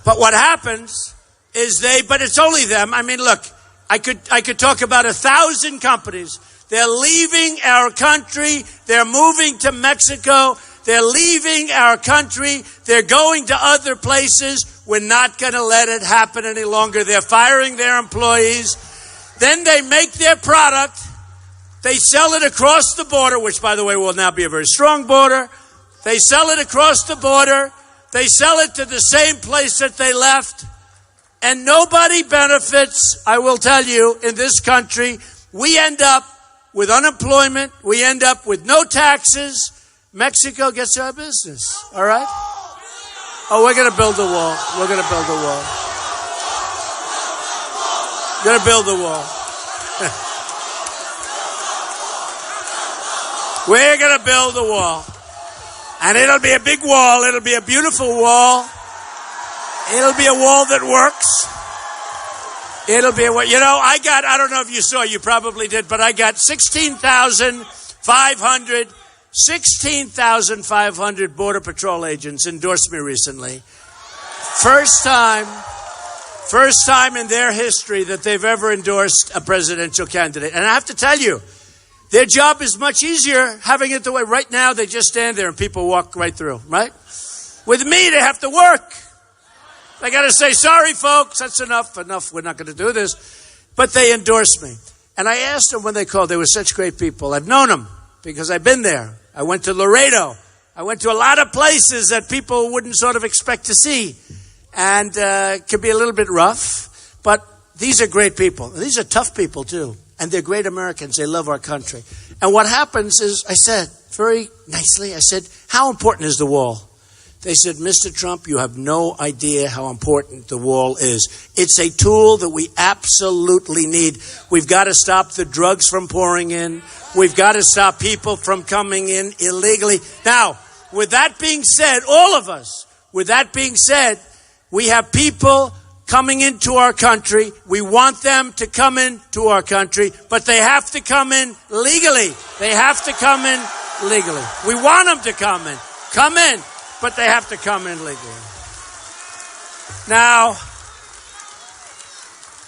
But what happens is but it's only them. I mean, look, I could talk about 1,000 companies. They're leaving our country. They're moving to Mexico. They're leaving our country. They're going to other places. We're not going to let it happen any longer. They're firing their employees. Then they make their product. They sell it across the border, which, by the way, will now be a very strong border. They sell it across the border. They sell it to the same place that they left. And nobody benefits, I will tell you, in this country. We end up with unemployment. We end up with no taxes. Mexico gets our business. All right? Oh, we're going to build a wall. We're going to build a wall. Going to build a wall. We're going to build a wall. And it'll be a big wall. It'll be a beautiful wall. It'll be a wall that works. It'll be I don't know if you saw, you probably did, but I got 16,500 Border Patrol agents endorsed me recently. First time in their history that they've ever endorsed a presidential candidate. And I have to tell you, their job is much easier having it the way right now. They just stand there and people walk right through, right? With me, they have to work. They got to say, sorry, folks, that's enough. We're not going to do this. But they endorsed me. And I asked them when they called. They were such great people. I've known them because I've been there. I went to Laredo. I went to a lot of places that people wouldn't sort of expect to see. And it could be a little bit rough. But these are great people. These are tough people, too. And they're great Americans. They love our country. And what happens is, I said, very nicely, I said, how important is the wall? They said, Mr. Trump, you have no idea how important the wall is. It's a tool that we absolutely need. We've got to stop the drugs from pouring in. We've got to stop people from coming in illegally. Now, with that being said, all of us, with that being said, we have people coming into our country. We want them to come into our country, but they have to come in legally. They have to come in legally. We want them to come in, but they have to come in legally. Now,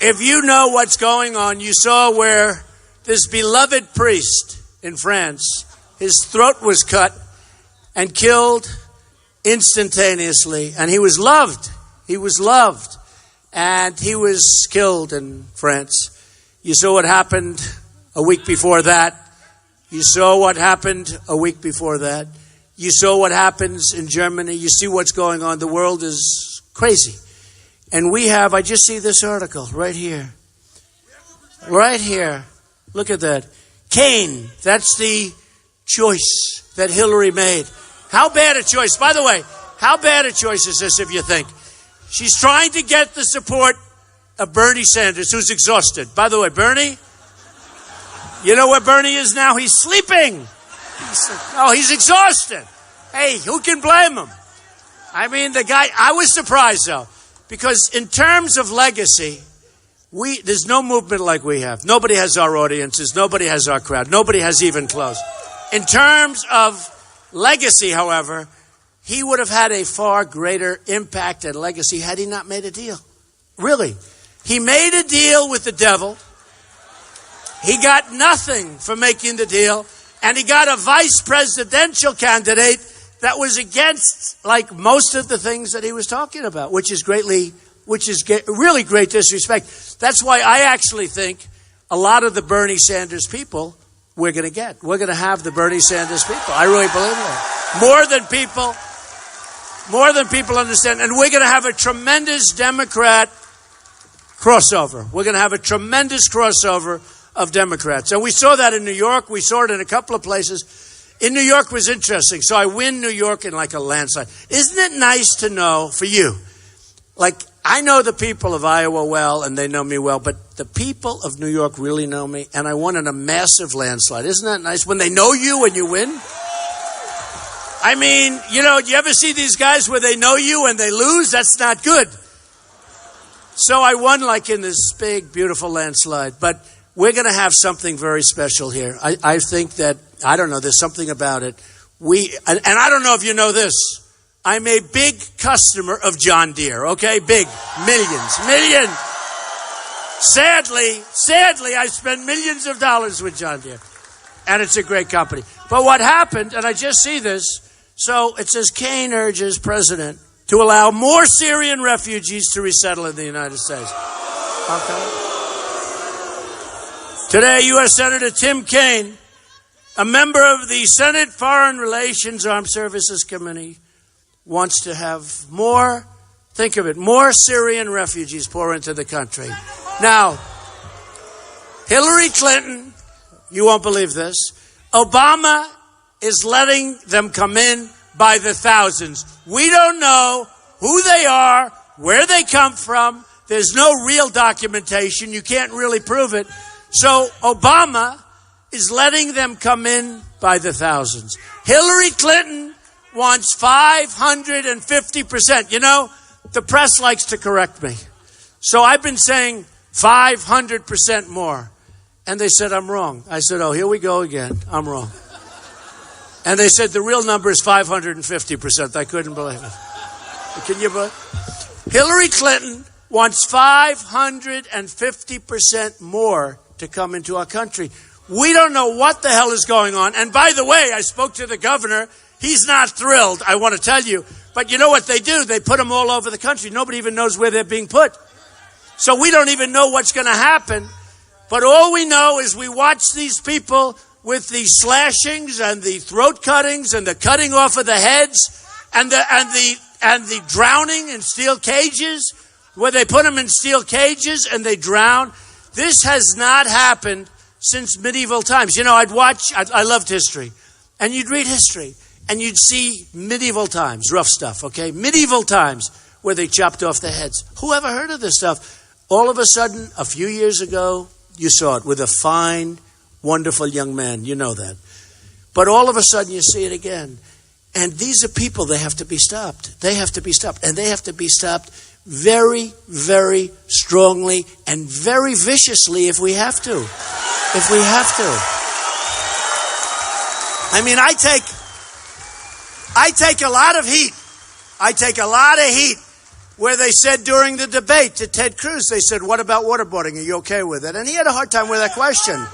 if you know what's going on, you saw where this beloved priest in France, his throat was cut and killed instantaneously, and he was loved. He was loved. And he was killed in France. You saw what happened a week before that. You saw what happened a week before that. You saw what happens in Germany. You see what's going on. The world is crazy. And I just see this article right here. Right here. Look at that. Cain. That's the choice that Hillary made. How bad a choice. By the way, how bad a choice is this if you think? She's trying to get the support of Bernie Sanders, who's exhausted. By the way, Bernie, you know where Bernie is now? He's sleeping. He's exhausted. Hey, who can blame him? I mean, the guy, I was surprised though, because in terms of legacy, there's no movement like we have. Nobody has our audiences. Nobody has our crowd. Nobody has even close. In terms of legacy, however, he would have had a far greater impact and legacy had he not made a deal. Really. He made a deal with the devil. He got nothing for making the deal. And he got a vice presidential candidate that was against, like, most of the things that he was talking about, which is really great disrespect. That's why I actually think a lot of the Bernie Sanders people we're going to get. We're going to have the Bernie Sanders people. I really believe that. More than people understand. And we're going to have a tremendous Democrat crossover. We're going to have a tremendous crossover of Democrats. And we saw that in New York. We saw it in a couple of places. In New York was interesting. So I win New York in like a landslide. Isn't it nice to know for you? Like, I know the people of Iowa well, and they know me well, but the people of New York really know me, and I won in a massive landslide. Isn't that nice when they know you and you win? I mean, you ever see these guys where they know you and they lose? That's not good. So I won like in this big, beautiful landslide, but we're going to have something very special here. I think that, I don't know, there's something about it. And I don't know if you know this. I'm a big customer of John Deere, okay? Big. Millions. Sadly, I spend millions of dollars with John Deere. And it's a great company. But what happened, and I just see this, so it says Kane urges president to allow more Syrian refugees to resettle in the United States. Okay. Today, U.S. Senator Tim Kaine, a member of the Senate Foreign Relations Armed Services Committee, wants to have more, think of it, more Syrian refugees pour into the country. Now, Hillary Clinton, you won't believe this, Obama is letting them come in by the thousands. We don't know who they are, where they come from. There's no real documentation. You can't really prove it. So Obama is letting them come in by the thousands. Hillary Clinton wants 550%. The press likes to correct me. So I've been saying 500% more. And they said I'm wrong. I said, oh, here we go again. I'm wrong. And they said the real number is 550%. I couldn't believe it. Can you believe it? Hillary Clinton wants 550% more to come into our country. We don't know what the hell is going on. And by the way, I spoke to the governor. He's not thrilled, I want to tell you. But you know what they do? They put them all over the country. Nobody even knows where they're being put. So we don't even know what's going to happen. But all we know is we watch these people with the slashings and the throat cuttings and the cutting off of the heads and the drowning in steel cages, where they put them in steel cages and they drown. This has not happened since medieval times. I loved history. And you'd read history. And you'd see medieval times, rough stuff, okay? Medieval times where they chopped off the heads. Who ever heard of this stuff? All of a sudden, a few years ago, you saw it with a fine, wonderful young man. You know that. But all of a sudden, you see it again. And these are people, they have to be stopped. They have to be stopped. And they have to be stopped very, very strongly and very viciously if we have to. If we have to. I mean, I take a lot of heat. I take a lot of heat where they said during the debate to Ted Cruz, they said, what about waterboarding? Are you okay with it? And he had a hard time with that question.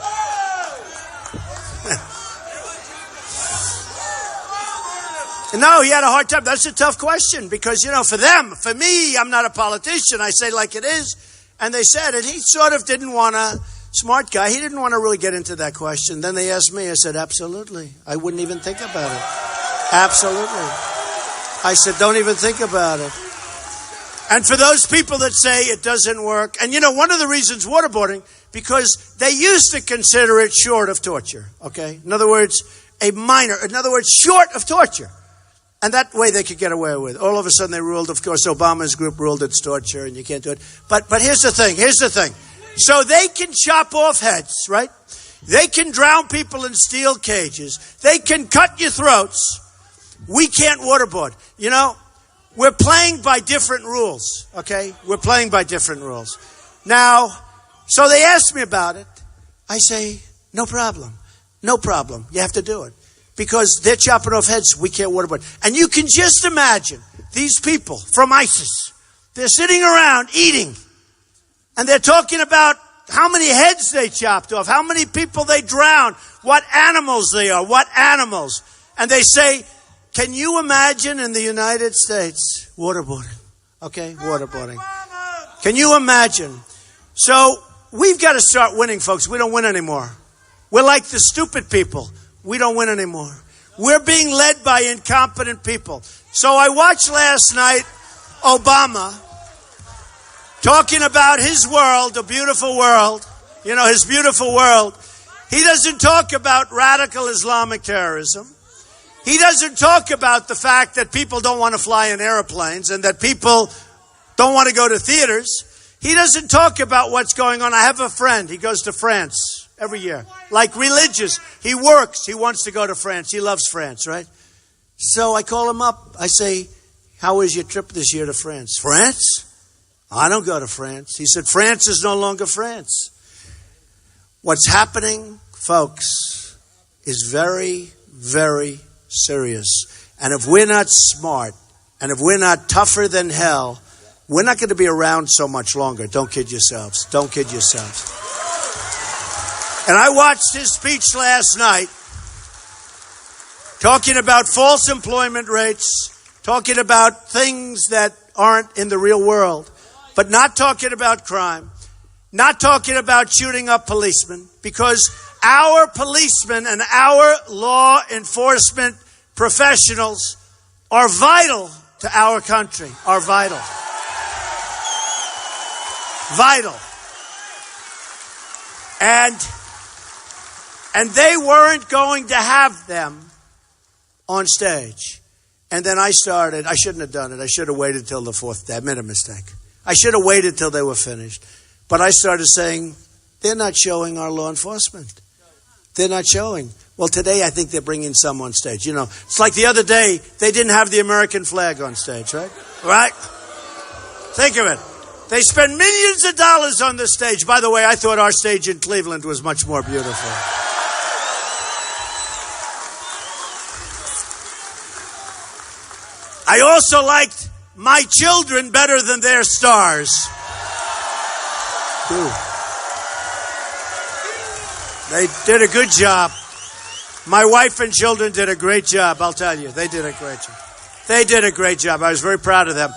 No, he had a hard time. That's a tough question because, for them, for me, I'm not a politician. I say like it is. And they said, and he sort of didn't want to, smart guy, he didn't want to really get into that question. Then they asked me, I said, absolutely. I wouldn't even think about it. Absolutely. I said, don't even think about it. And for those people that say it doesn't work, and one of the reasons waterboarding, because they used to consider it short of torture, okay? In other words, short of torture. And that way they could get away with it. All of a sudden they ruled, of course, Obama's group ruled it's torture and you can't do it. But here's the thing. So they can chop off heads, right? They can drown people in steel cages. They can cut your throats. We can't waterboard. You know, we're playing by different rules, okay? We're playing by different rules. Now, so they asked me about it. I say, no problem. No problem. You have to do it. Because they're chopping off heads. We can't waterboard. And you can just imagine these people from ISIS. They're sitting around eating. And they're talking about how many heads they chopped off, how many people they drowned, what animals they are, what animals. And they say, can you imagine in the United States waterboarding? Okay, waterboarding. Can you imagine? So we've got to start winning, folks. We don't win anymore. We're like the stupid people. We don't win anymore. We're being led by incompetent people. So I watched last night Obama talking about his world, a beautiful world, you know, his beautiful world. He doesn't talk about radical Islamic terrorism. He doesn't talk about the fact that people don't want to fly in airplanes and that people don't want to go to theaters. He doesn't talk about what's going on. I have a friend. He goes to France every year. Like religious. He works. He wants to go to France. He loves France, right? So I call him up. I say, how was your trip this year to France? France? I don't go to France. He said, France is no longer France. What's happening, folks, is very, very serious. And if we're not smart, and if we're not tougher than hell, we're not going to be around so much longer. Don't kid yourselves. Don't kid yourselves. And I watched his speech last night talking about false employment rates, talking about things that aren't in the real world. But not talking about crime, not talking about shooting up policemen, because our policemen and our law enforcement professionals are vital to our country, are vital. Vital. And they weren't going to have them on stage. And then I shouldn't have done it. I should have waited till the fourth day. I made a mistake. I should have waited till they were finished. But I started saying, they're not showing our law enforcement. They're not showing. Well, today I think they're bringing some on stage. You know, it's like the other day, they didn't have the American flag on stage, right? Right? Think of it. They spend millions of dollars on the stage. By the way, I thought our stage in Cleveland was much more beautiful. I also liked my children better than their stars. Dude. They did a good job. My wife and children did a great job, I'll tell you. They did a great job. They did a great job. I was very proud of them.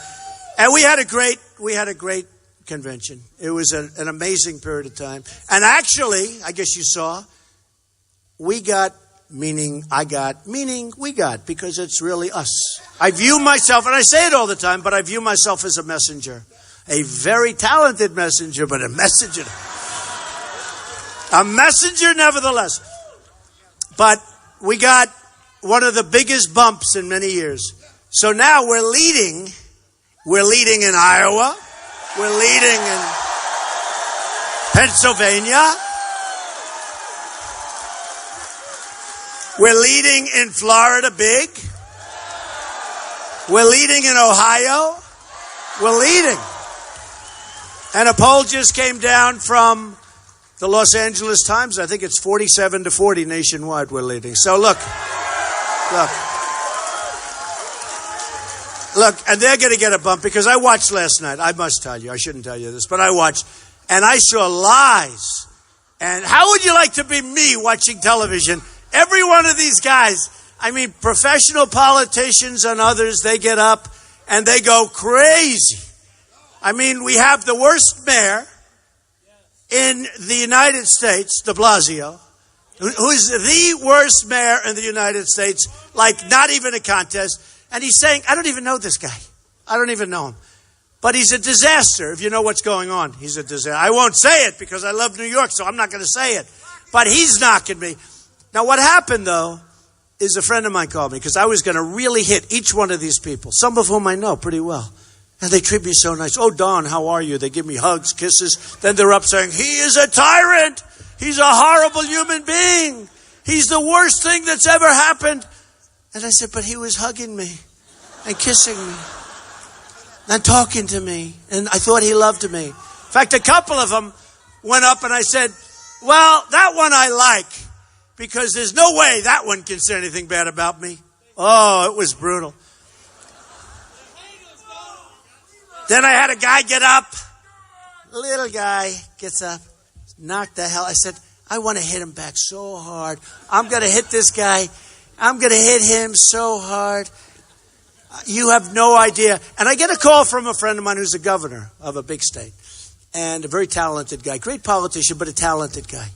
And we had a great convention. It was an amazing period of time. And actually, I guess you saw, we got, meaning we got, because it's really us. I view myself, and I say it all the time, but I view myself as a messenger. A very talented messenger, but a messenger. A messenger nevertheless. But we got one of the biggest bumps in many years. So now we're leading. We're leading in Iowa. We're leading in Pennsylvania. We're leading in Florida big. We're leading in Ohio. We're leading. And a poll just came down from the Los Angeles Times. I think it's 47-40 nationwide we're leading. So look, and they're going to get a bump because I watched last night. I must tell you, I shouldn't tell you this, but I watched and I saw lies. And how would you like to be me watching television? Every one of these guys, I mean, professional politicians and others, they get up and they go crazy. I mean, we have the worst mayor in the United States, de Blasio, who is the worst mayor in the United States, like not even a contest. And he's saying, I don't even know this guy. I don't even know him. But he's a disaster. If you know what's going on, he's a disaster. I won't say it because I love New York, so I'm not going to say it. But he's knocking me. Now, what happened, though, is a friend of mine called me because I was going to really hit each one of these people, some of whom I know pretty well. And they treat me so nice. Oh, Don, how are you? They give me hugs, kisses. Then they're up saying, he is a tyrant. He's a horrible human being. He's the worst thing that's ever happened. And I said, but he was hugging me and kissing me and talking to me. And I thought he loved me. In fact, a couple of them went up and I said, well, that one I like because there's no way that one can say anything bad about me. Oh, it was brutal. Then I had a guy get up. Little guy gets up, knocked the hell. I said, I want to hit him back so hard. I'm going to hit this guy. I'm going to hit him so hard. You have no idea. And I get a call from a friend of mine who's a governor of a big state and a very talented guy, great politician, but a talented guy.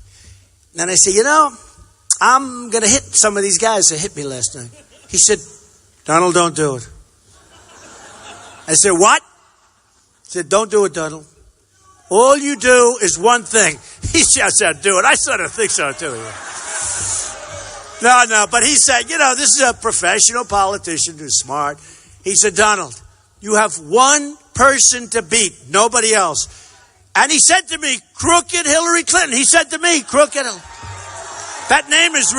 And I say, you know, I'm going to hit some of these guys that hit me last night. He said, Donald, don't do it. I said, what? He said, don't do it, Donald. All you do is one thing. He just said, do it. I sort of think so, too. No, but he said, you know, this is a professional politician who's smart. He said, Donald, you have one person to beat, nobody else. And he said to me, crooked Hillary Clinton. He said to me, crooked Hillary. That name is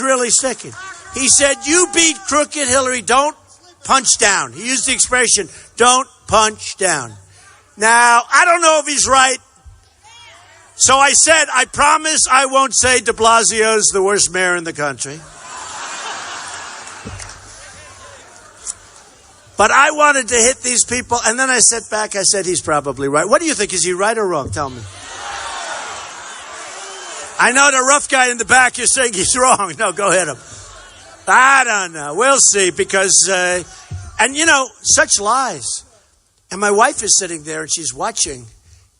really sticking. He said, you beat crooked Hillary, don't punch down. He used the expression, don't punch down. Now, I don't know if he's right. So I said, I promise I won't say de Blasio's the worst mayor in the country. But I wanted to hit these people, and then I sat back, I said, he's probably right. What do you think? Is he right or wrong? Tell me. I know the rough guy in the back, you're saying he's wrong. No, go hit him. I don't know. We'll see, because, and you know, such lies. And my wife is sitting there and she's watching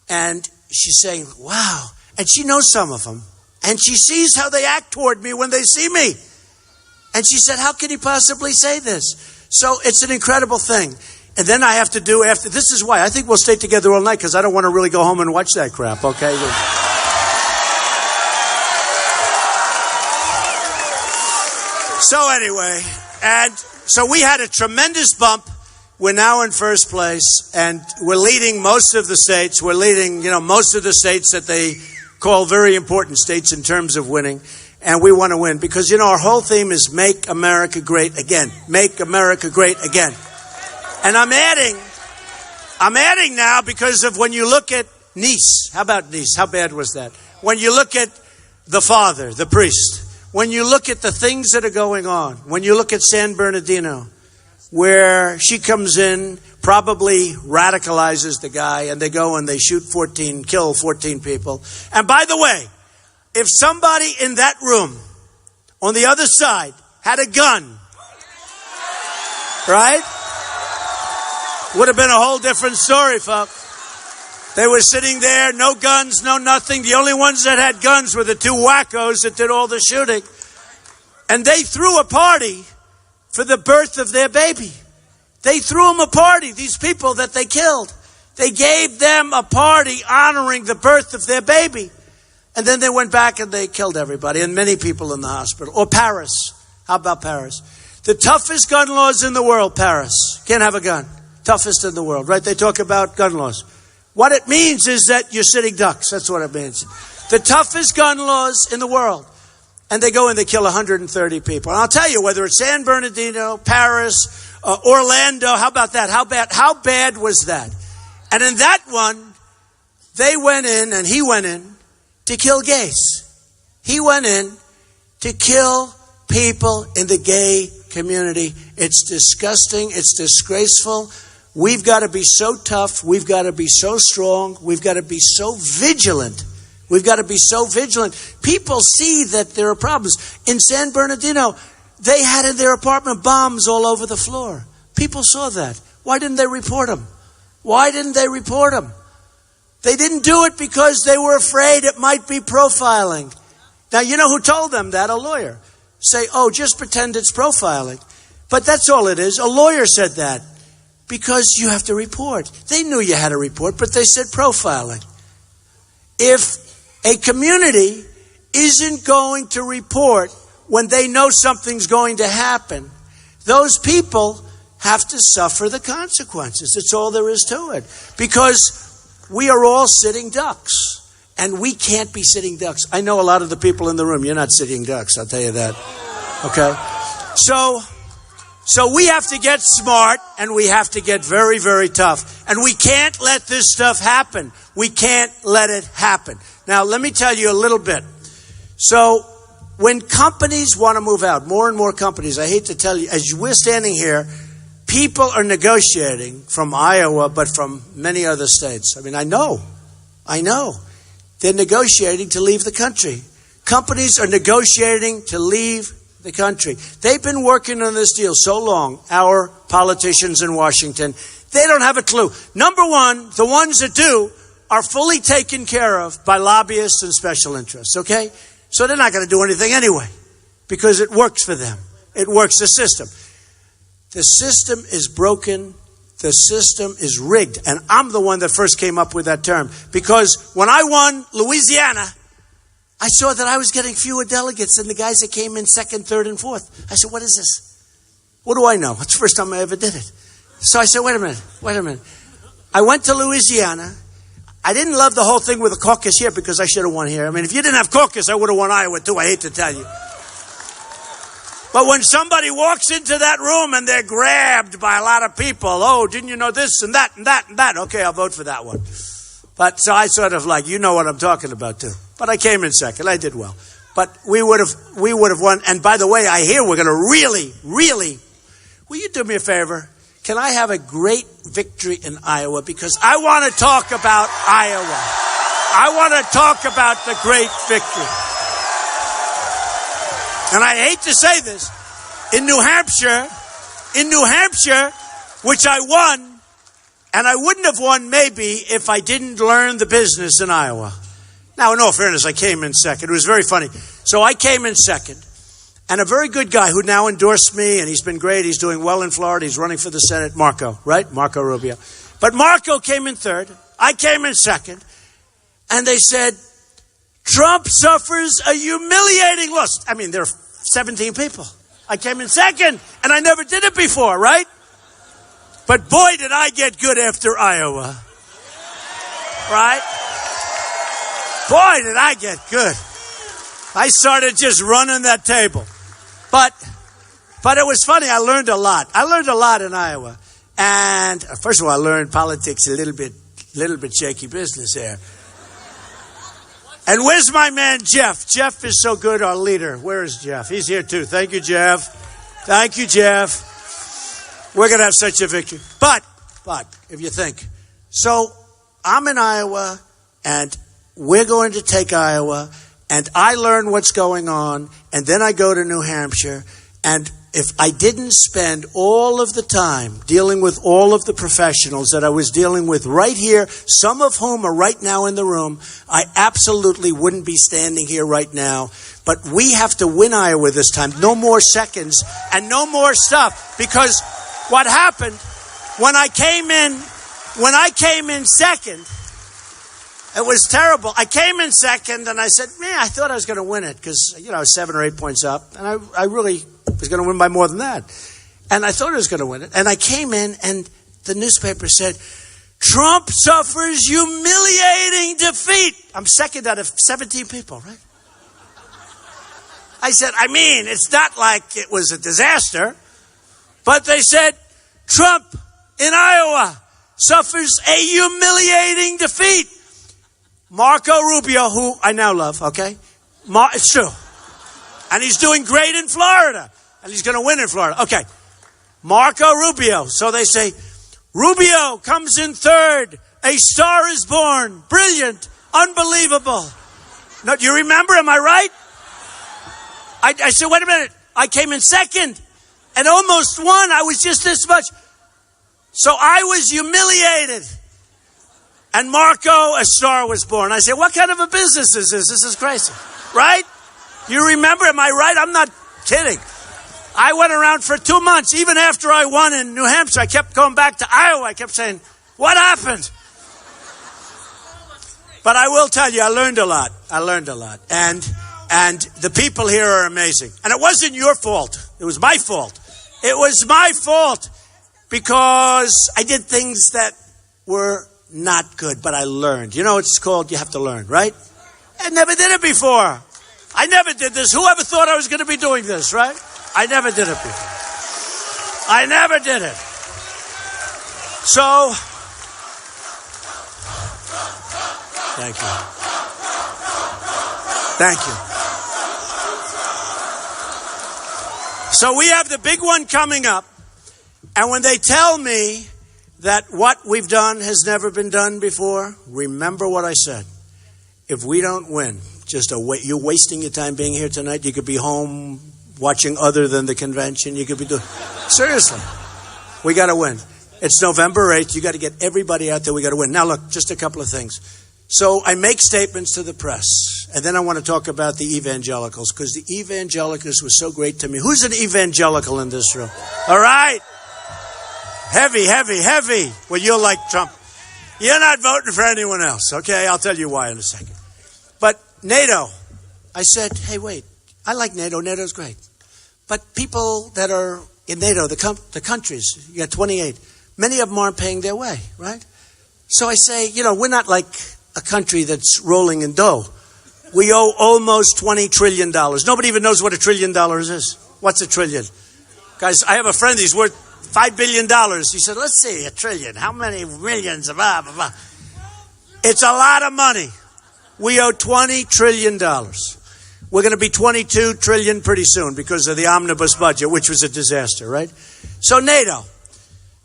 and she's saying, wow. And she knows some of them. And she sees how they act toward me when they see me. And she said, how could he possibly say this? So it's an incredible thing. And then I have to do after, this is why. I think we'll stay together all night because I don't want to really go home and watch that crap, okay? So anyway, and so we had a tremendous bump. We're now in first place, and we're leading most of the states. We're leading, you know, most of the states that they call very important states in terms of winning. And we want to win because, you know, our whole theme is Make America Great Again. Make America Great Again. And I'm adding now because of when you look at Nice. How about Nice? How bad was that? When you look at the father, the priest. When you look at the things that are going on. When you look at San Bernardino, where she comes in, probably radicalizes the guy, and they go and they kill 14 people. And by the way, if somebody in that room on the other side had a gun, right? Would have been a whole different story, folks. They were sitting there, no guns, no nothing. The only ones that had guns were the two wackos that did all the shooting. And they threw a party for the birth of their baby. They threw them a party, these people that they killed. They gave them a party honoring the birth of their baby. And then they went back and they killed everybody and many people in the hospital. Or Paris. How about Paris? The toughest gun laws in the world, Paris. Can't have a gun. Toughest in the world, right? They talk about gun laws. What it means is that you're sitting ducks. That's what it means. The toughest gun laws in the world. And they go and they kill 130 people. And I'll tell you, whether it's San Bernardino, Paris, Orlando, how about that? How bad was that? And in that one, they went in and he went in to kill gays. He went in to kill people in the gay community. It's disgusting. It's disgraceful. We've got to be so tough. We've got to be so strong. We've got to be so vigilant. We've got to be so vigilant. People see that there are problems. In San Bernardino, they had in their apartment bombs all over the floor. People saw that. Why didn't they report them? Why didn't they report them? They didn't do it because they were afraid it might be profiling. Now, you know who told them that? A lawyer. Say, oh, just pretend it's profiling. But that's all it is. A lawyer said that. Because you have to report. They knew you had to report, but they said profiling. If a community isn't going to report when they know something's going to happen, those people have to suffer the consequences. That's all there is to it. Because we are all sitting ducks. And we can't be sitting ducks. I know a lot of the people in the room, you're not sitting ducks, I'll tell you that. Okay? So we have to get smart and we have to get very, very tough. And we can't let this stuff happen. We can't let it happen. Now, let me tell you a little bit. So when companies want to move out, more and more companies, I hate to tell you, as we're standing here, people are negotiating from Iowa, but from many other states. I mean, I know. They're negotiating to leave the country. Companies are negotiating to leave the country. They've been working on this deal so long, our politicians in Washington, they don't have a clue. Number one, the ones that do are fully taken care of by lobbyists and special interests, okay? So they're not going to do anything anyway because it works for them. It works, the system. The system is broken. The system is rigged. And I'm the one that first came up with that term because when I won Louisiana, I saw that I was getting fewer delegates than the guys that came in second, third, and fourth. I said, what is this? What do I know? It's the first time I ever did it. So I said, wait a minute. I went to Louisiana. I didn't love the whole thing with the caucus here because I should have won here. I mean, if you didn't have caucus, I would have won Iowa too. I hate to tell you. But when somebody walks into that room and they're grabbed by a lot of people, oh, didn't you know this and that and that and that? Okay, I'll vote for that one. But so I sort of you know what I'm talking about too. But I came in second. I did well. But we would have won. And by the way, I hear we're going to really, will you do me a favor? Can I have a great victory in Iowa? Because I want to talk about Iowa. I want to talk about the great victory. And I hate to say this, in New Hampshire, which I won, and I wouldn't have won maybe if I didn't learn the business in Iowa. Now, in all fairness, I came in second. It was very funny. So I came in second. And a very good guy who now endorsed me, and he's been great. He's doing well in Florida. He's running for the Senate. Marco, right? Marco Rubio. But Marco came in third. I came in second. And they said, Trump suffers a humiliating loss. I mean, there are 17 people. I came in second, and I never did it before, right? But boy, did I get good after Iowa. Right? Boy, did I get good. I started just running that table. But it was funny. I learned a lot. I learned a lot in Iowa. And first of all, I learned politics a little bit shaky business there. And where's my man, Jeff? Jeff is so good, our leader. Where is Jeff? He's here too. Thank you, Jeff. Thank you, Jeff. We're going to have such a victory. But, if you think. So, I'm in Iowa, and we're going to take Iowa, and I learn what's going on, and then I go to New Hampshire, and if I didn't spend all of the time dealing with all of the professionals that I was dealing with right here, some of whom are right now in the room, I absolutely wouldn't be standing here right now. But we have to win Iowa this time. No more seconds and no more stuff. Because what happened when I came in second, it was terrible. I came in second and I said, man, I thought I was going to win it because, 7 or 8 points up. And I really was going to win by more than that. And I thought I was going to win it. And I came in and the newspaper said, Trump suffers humiliating defeat. I'm second out of 17 people, right? I said, it's not like it was a disaster. But they said, Trump in Iowa suffers a humiliating defeat. Marco Rubio, who I now love, okay? It's true. And he's doing great in Florida. And he's going to win in Florida. Okay. Marco Rubio. So they say, Rubio comes in third. A star is born. Brilliant. Unbelievable. No, do you remember? Am I right? I said, wait a minute. I came in second and almost won. I was just this much. So I was humiliated. And Marco, a star was born. I said, what kind of a business is this? This is crazy. Right? You remember? Am I right? I'm not kidding. I went around for 2 months. Even after I won in New Hampshire, I kept going back to Iowa. I kept saying, what happened? But I will tell you, I learned a lot. And the people here are amazing. And it wasn't your fault. It was my fault. It was my fault because I did things that were not good, but I learned. You know what it's called? You have to learn, right? I never did it before. I never did this. Whoever thought I was going to be doing this, right? I never did it before. I never did it. So, thank you. Thank you. So we have the big one coming up, and when they tell me that what we've done has never been done before, remember what I said. If we don't win, you're wasting your time being here tonight. You could be home watching other than the convention. You could be doing... Seriously. We got to win. It's November 8th. You got to get everybody out there. We got to win. Now, look, just a couple of things. So I make statements to the press, and then I want to talk about the evangelicals, because the evangelicals were so great to me. Who's an evangelical in this room? All right. Heavy, heavy, heavy. Well, you're like Trump. You're not voting for anyone else, okay? I'll tell you why in a second. But NATO, I said, hey, wait. I like NATO. NATO's great. But people that are in NATO, the countries, you got 28, many of them aren't paying their way, right? So I say, we're not like a country that's rolling in dough. We owe almost $20 trillion. Nobody even knows what $1 trillion is. What's a trillion? Guys, I have a friend, he's worth $5 billion. He said, let's see, $1 trillion. How many millions? Blah, blah, blah. It's a lot of money. We owe $20 trillion. We're going to be $22 trillion pretty soon because of the omnibus budget, which was a disaster, right? So NATO.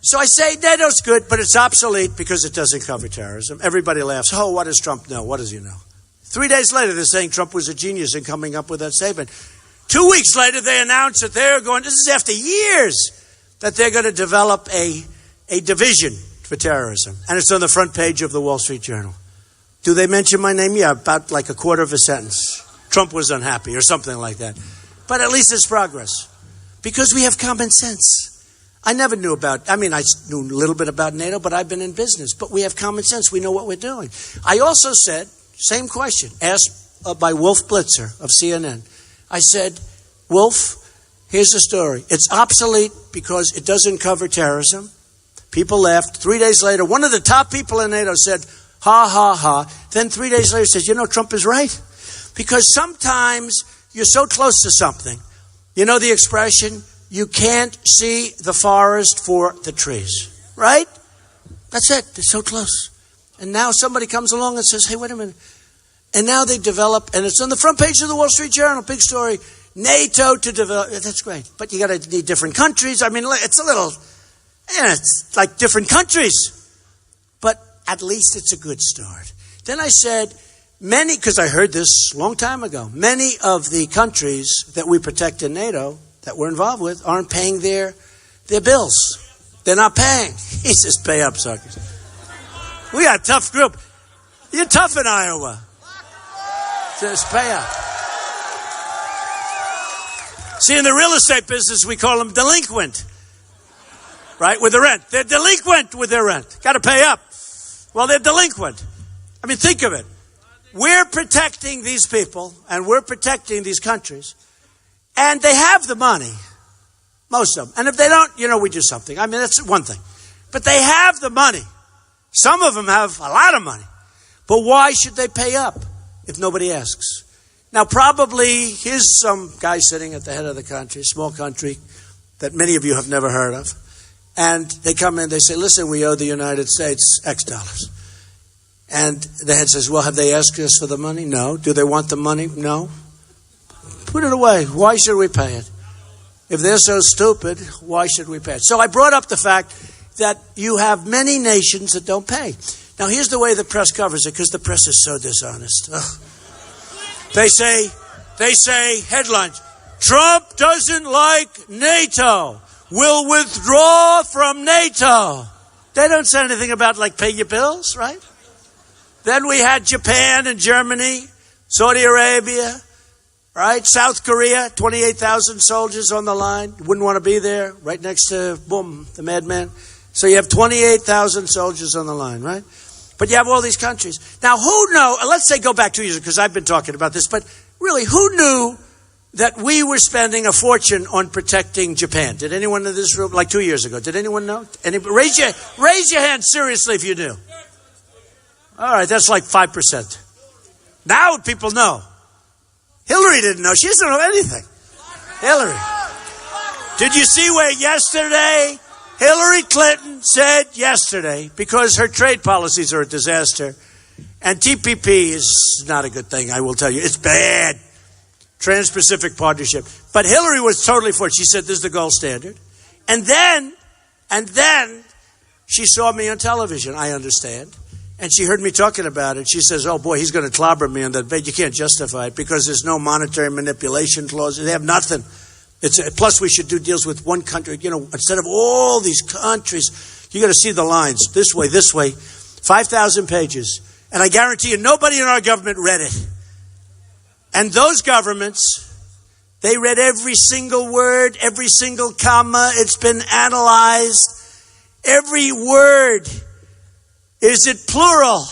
So I say NATO's good, but it's obsolete because it doesn't cover terrorism. Everybody laughs. Oh, what does Trump know? What does he know? 3 days later, they're saying Trump was a genius in coming up with that statement. 2 weeks later, they announced that they're going, this is after years, that they're going to develop a division for terrorism. And it's on the front page of the Wall Street Journal. Do they mention my name? Yeah, about like a quarter of a sentence. Trump was unhappy or something like that. But at least it's progress. Because we have common sense. I never knew I knew a little bit about NATO, but I've been in business. But we have common sense. We know what we're doing. I also said, same question, asked by Wolf Blitzer of CNN. I said, Wolf, here's the story. It's obsolete because it doesn't cover terrorism. People laughed. 3 days later, one of the top people in NATO said, ha, ha, ha. Then 3 days later says, Trump is right. Because sometimes you're so close to something. You know the expression, you can't see the forest for the trees. Right? That's it. They're so close. And now somebody comes along and says, hey, wait a minute. And now they develop, and it's on the front page of the Wall Street Journal, big story, NATO to develop. That's great. But you got to need different countries. It's a little, it's like different countries. But at least it's a good start. Then I said, because I heard this a long time ago, many of the countries that we protect in NATO, that we're involved with, aren't paying their bills. They're not paying. He says, pay up, suckers. We got a tough group. You're tough in Iowa. Just pay up. See, in the real estate business, we call them delinquent. Right? With the rent. They're delinquent with their rent. Got to pay up. Well, they're delinquent. Think of it. We're protecting these people, and we're protecting these countries, and they have the money. Most of them. And if they don't, we do something. That's one thing. But they have the money. Some of them have a lot of money. But why should they pay up if nobody asks? Now, probably, here's some guy sitting at the head of the country, small country that many of you have never heard of. And they come in, they say, listen, we owe the United States X dollars. And the head says, well, have they asked us for the money? No. Do they want the money? No. Put it away. Why should we pay it? If they're so stupid, why should we pay it? So I brought up the fact that you have many nations that don't pay. Now, here's the way the press covers it, because the press is so dishonest. Ugh. They say, headlines, Trump doesn't like NATO. Will withdraw from NATO. They don't say anything about, pay your bills, right? Then we had Japan and Germany, Saudi Arabia, right? South Korea, 28,000 soldiers on the line. Wouldn't want to be there, right next to, boom, the madman. So you have 28,000 soldiers on the line, right? But you have all these countries. Now, let's say go back 2 years, because I've been talking about this, but really, who knew that we were spending a fortune on protecting Japan? Did anyone in this room, 2 years ago, did anyone know? Raise your hand seriously if you knew. All right, that's 5%. Now people know. Hillary didn't know. She doesn't know anything. Hillary. Did you see where yesterday Hillary Clinton said yesterday, because her trade policies are a disaster, and TPP is not a good thing, I will tell you. It's bad. Trans-Pacific Partnership. But Hillary was totally for it. She said this is the gold standard. And then she saw me on television, I understand. And she heard me talking about it. She says, oh boy, he's going to clobber me on that bet. You can't justify it because there's no monetary manipulation clause. They have nothing. Plus, we should do deals with one country. You know, instead of all these countries, you got to see the lines this way, 5,000 pages. And I guarantee you, nobody in our government read it. And those governments, they read every single word, every single comma. It's been analyzed. Every word. Is it plural?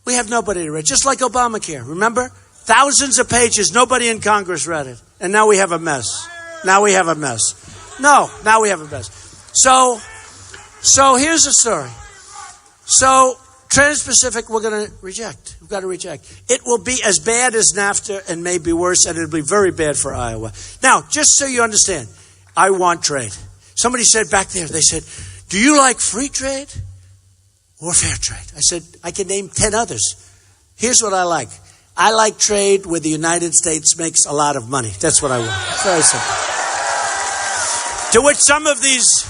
We have nobody to read. Just like Obamacare. Remember? Thousands of pages. Nobody in Congress read it. And now we have a mess. Now we have a mess. Now we have a mess. So here's the story. So Trans-Pacific, we're going to reject. We've got to reject. It will be as bad as NAFTA and maybe worse, and it'll be very bad for Iowa. Now, just so you understand, I want trade. Somebody said back there, they said, do you like free trade or fair trade? I said, I can name 10 others. Here's what I like. I like trade where the United States makes a lot of money. That's what I want. It's very simple. To which some of these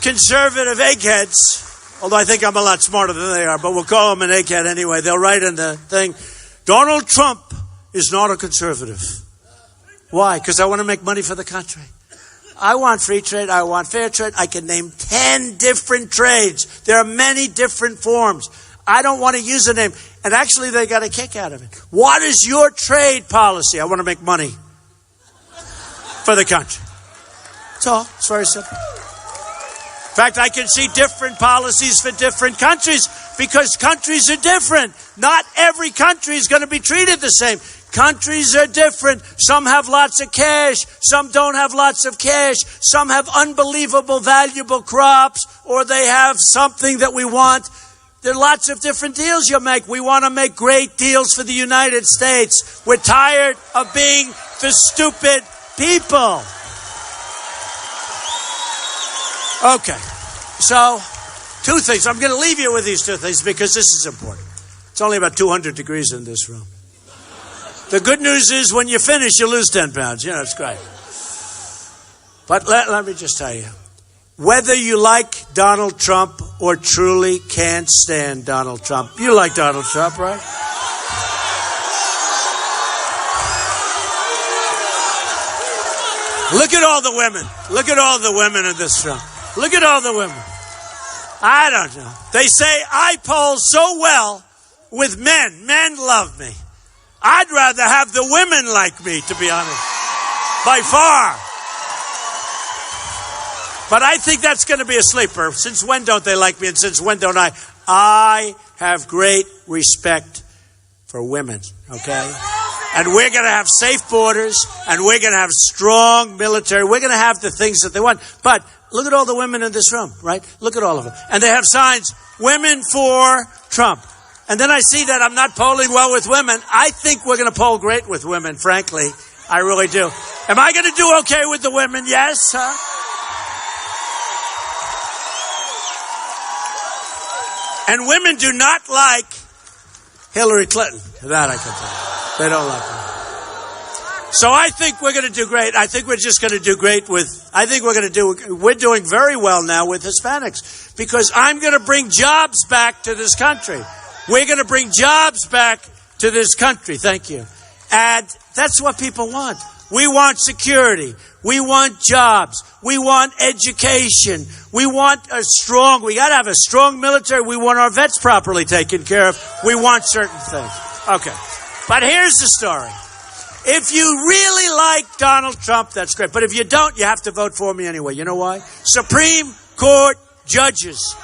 conservative eggheads, although I think I'm a lot smarter than they are, but we'll call them an egghead anyway. They'll write in the thing, Donald Trump is not a conservative. Why? Because I want to make money for the country. I want free trade. I want fair trade. I can name 10 different trades. There are many different forms. I don't want to use a name. And actually, they got a kick out of it. What is your trade policy? I want to make money for the country. That's all. It's very simple. In fact, I can see different policies for different countries because countries are different. Not every country is going to be treated the same. Countries are different. Some have lots of cash. Some don't have lots of cash. Some have unbelievable, valuable crops, or they have something that we want. There are lots of different deals you'll make. We want to make great deals for the United States. We're tired of being the stupid people. Okay, so 2 things. I'm going to leave you with these 2 things because this is important. It's only about 200 degrees in this room. The good news is when you finish, you lose 10 pounds. You know, it's great. But let me just tell you, whether you like Donald Trump or truly can't stand Donald Trump, you like Donald Trump, right? Look at all the women. Look at all the women in this room. Look at all the women. I don't know. They say I poll so well with men. Men love me. I'd rather have the women like me, to be honest. By far. But I think that's going to be a sleeper. Since when don't they like me and since when don't I? I have great respect for women, okay? And we're going to have safe borders and we're going to have strong military. We're going to have the things that they want. But look at all the women in this room, right? Look at all of them. And they have signs, women for Trump. And then I see that I'm not polling well with women. I think we're going to poll great with women, frankly. I really do. Am I going to do okay with the women? Yes, huh? And women do not like Hillary Clinton. That I can tell you. They don't like her. So I think we're going to do great. I think we're just going to do great we're doing very well now with Hispanics because I'm going to bring jobs back to this country. We're going to bring jobs back to this country. Thank you. And that's what people want. We want security. We want jobs. We want education. We want we got to have a strong military. We want our vets properly taken care of. We want certain things. Okay. But here's the story. If you really like Donald Trump, that's great. But if you don't, you have to vote for me anyway. You know why? Supreme Court judges.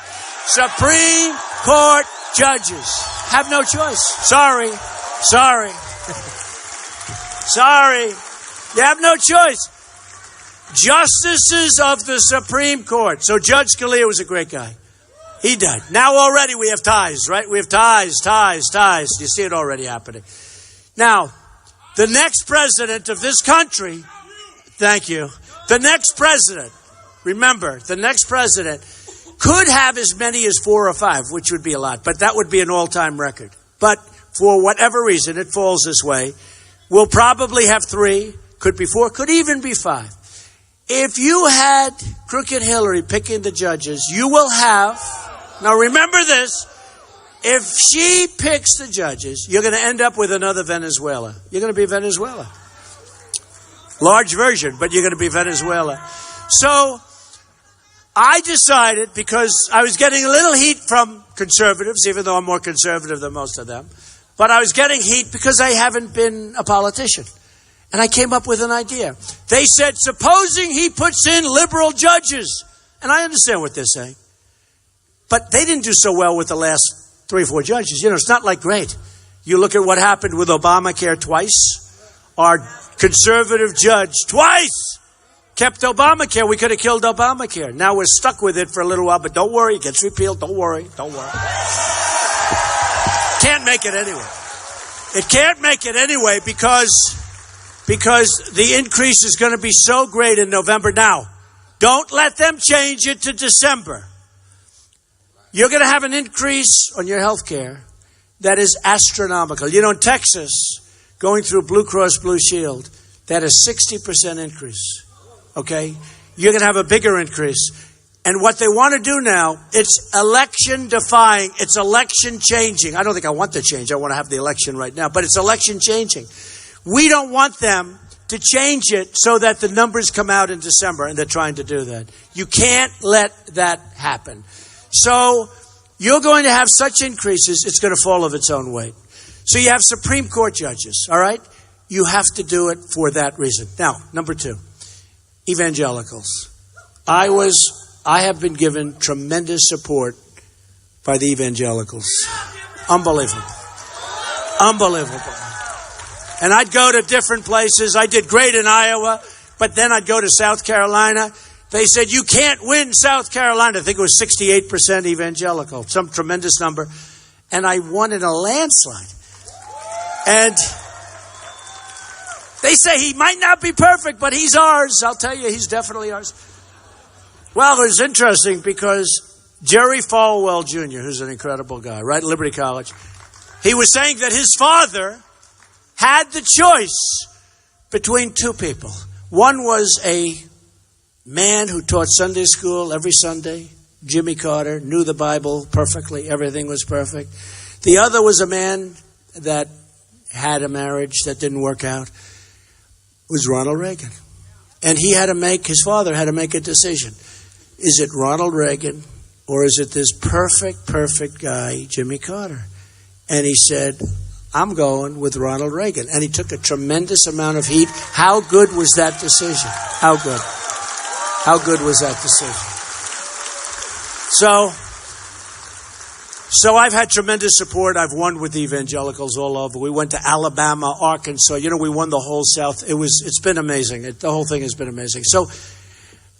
Supreme Court judges have no choice. Sorry. You have no choice. Justices of the Supreme Court. So Judge Scalia was a great guy. He died. Now already we have ties, right? We have ties. You see it already happening. Now, the next president of this country, thank you, the next president, remember, the next president could have as many as 4 or 5, which would be a lot, but that would be an all-time record. But for whatever reason, it falls this way. We'll probably have 3, could be 4, could even be 5. If you had Crooked Hillary picking the judges, you will have, now remember this, if she picks the judges, you're going to end up with another Venezuela. You're going to be Venezuela. Large version, but you're going to be Venezuela. So I decided, because I was getting a little heat from conservatives, even though I'm more conservative than most of them, but I was getting heat because I haven't been a politician. And I came up with an idea. They said, supposing he puts in liberal judges. And I understand what they're saying. But they didn't do so well with the last 3 or 4 judges. You know, it's not like great. You look at what happened with Obamacare twice. Our conservative judge twice kept Obamacare. We could have killed Obamacare. Now we're stuck with it for a little while, but don't worry, it gets repealed. Don't worry. Can't make it anyway. It can't make it anyway because the increase is going to be so great in November. Now, don't let them change it to December. You're going to have an increase on your health care that is astronomical. You know, in Texas, going through Blue Cross Blue Shield, that is 60% increase. Okay? You're going to have a bigger increase. And what they want to do now, it's election defying, it's election changing. I don't think I want the change. I want to have the election right now, but it's election changing. We don't want them to change it so that the numbers come out in December, and they're trying to do that. You can't let that happen. So you're going to have such increases, it's going to fall of its own weight. So you have Supreme Court judges, all right? You have to do it for that reason. Now, number 2, evangelicals. I have been given tremendous support by the evangelicals. Unbelievable. And I'd go to different places. I did great in Iowa, but then I'd go to South Carolina. They said, you can't win South Carolina. I think it was 68% evangelical, some tremendous number. And I won in a landslide. And they say he might not be perfect, but he's ours. I'll tell you, he's definitely ours. Well, it was interesting because Jerry Falwell Jr., who's an incredible guy, right at Liberty College, he was saying that his father had the choice between 2 people. One was a man who taught Sunday school every Sunday, Jimmy Carter, knew the Bible perfectly, everything was perfect. The other was a man that had a marriage that didn't work out. It was Ronald Reagan. And his father had to make a decision. Is it Ronald Reagan or is it this perfect guy, Jimmy Carter? And he said, I'm going with Ronald Reagan. And he took a tremendous amount of heat. How good was that decision? How good was that decision? So I've had tremendous support. I've won with the evangelicals all over. We went to Alabama, Arkansas. You know, we won the whole South. It's been amazing. The whole thing has been amazing. So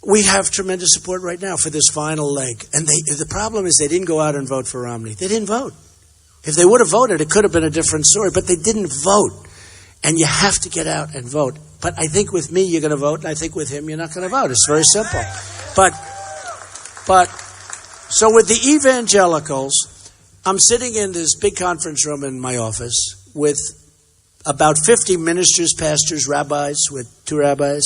we have tremendous support right now for this final leg. And the problem is they didn't go out and vote for Romney. They didn't vote. If they would have voted, it could have been a different story. But they didn't vote. And you have to get out and vote. But I think with me, you're going to vote. And I think with him, you're not going to vote. It's very simple. So with the evangelicals, I'm sitting in this big conference room in my office with about 50 ministers, pastors, rabbis, with 2 rabbis,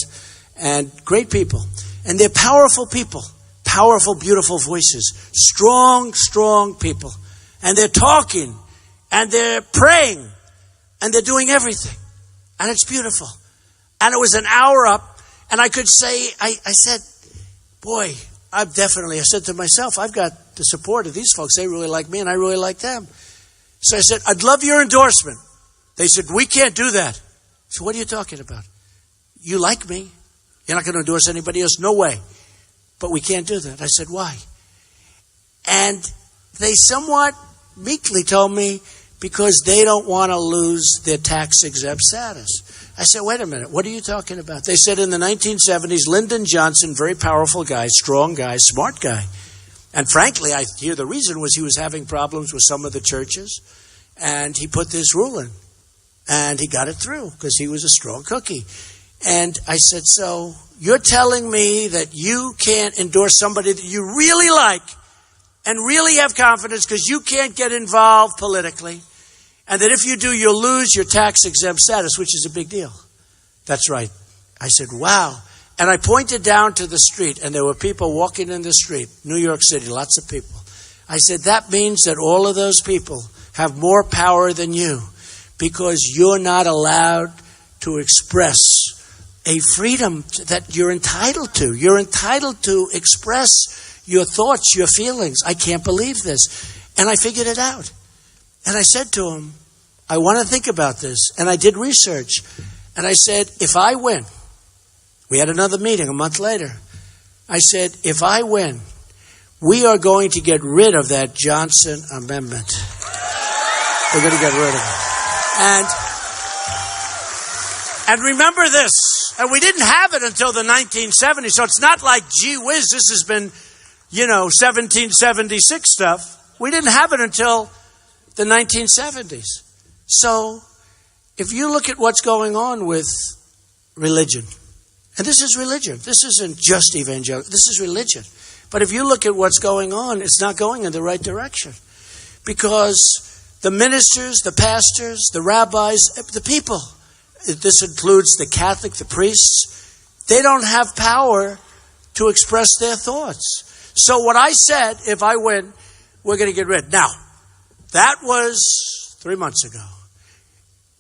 and great people. And they're powerful people, powerful, beautiful voices, strong people. And they're talking, and they're praying, and they're doing everything. And it's beautiful. And it was an hour up, and I could say, I said, boy, I said to myself, I've got the support of these folks. They really like me, and I really like them. So I said, I'd love your endorsement. They said, we can't do that. So what are you talking about? You like me. You're not going to endorse anybody else? No way. But we can't do that. I said, why? And they somewhat meekly told me because they don't want to lose their tax-exempt status. I said, wait a minute, what are you talking about? They said in the 1970s, Lyndon Johnson, very powerful guy, strong guy, smart guy, And frankly, I hear the reason was he was having problems with some of the churches, and he put this rule in, and he got it through because he was a strong cookie. And I said, so you're telling me that you can't endorse somebody that you really like and really have confidence because you can't get involved politically, and that if you do, you'll lose your tax-exempt status, which is a big deal. That's right. I said, wow. And I pointed down to the street, and there were people walking in the street, New York City, lots of people. I said, that means that all of those people have more power than you because you're not allowed to express a freedom that you're entitled to. You're entitled to express your thoughts, your feelings. I can't believe this. And I figured it out. And I said to him, I want to think about this. And I did research. And I said, if I win, we had another meeting a month later. I said, if I win, we are going to get rid of that Johnson Amendment. We're going to get rid of it. And remember this, and we didn't have it until the 1970s, so it's not like, gee whiz, this has been, 1776 stuff. We didn't have it until the 1970s. So if you look at what's going on with religion, and this is religion. This isn't just evangelical. This is religion. But if you look at what's going on, it's not going in the right direction. Because the ministers, the pastors, the rabbis, the people, this includes the Catholic, the priests, they don't have power to express their thoughts. So what I said, if I win, we're going to get rid. Now, that was 3 months ago.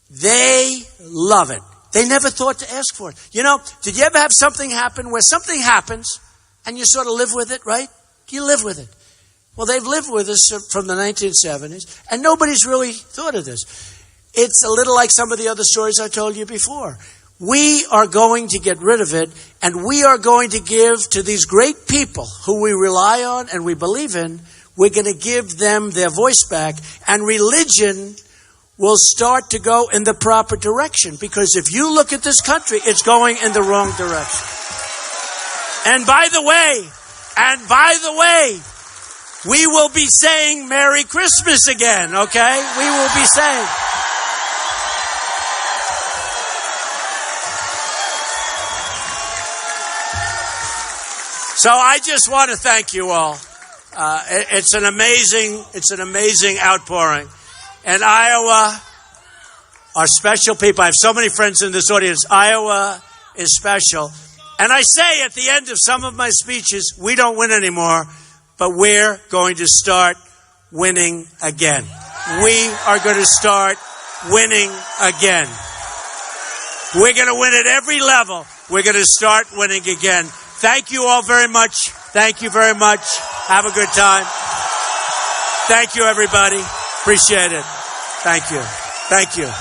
They love it. They never thought to ask for it. Did you ever have something happen where something happens and you sort of live with it, right? You live with it. Well, they've lived with us from the 1970s, and nobody's really thought of this. It's a little like some of the other stories I told you before. We are going to get rid of it, and we are going to give to these great people who we rely on and we believe in, we're going to give them their voice back, and religion will start to go in the proper direction. Because if you look at this country, it's going in the wrong direction. And by the way, we will be saying Merry Christmas again, okay? We will be saying. So I just want to thank you all. It's an amazing outpouring. And Iowa are special people. I have so many friends in this audience. Iowa is special. And I say at the end of some of my speeches, we don't win anymore, but we're going to start winning again. We are going to start winning again. We're going to win at every level. We're going to start winning again. Thank you all very much. Thank you very much. Have a good time. Thank you, everybody. Appreciate it. Thank you. Thank you.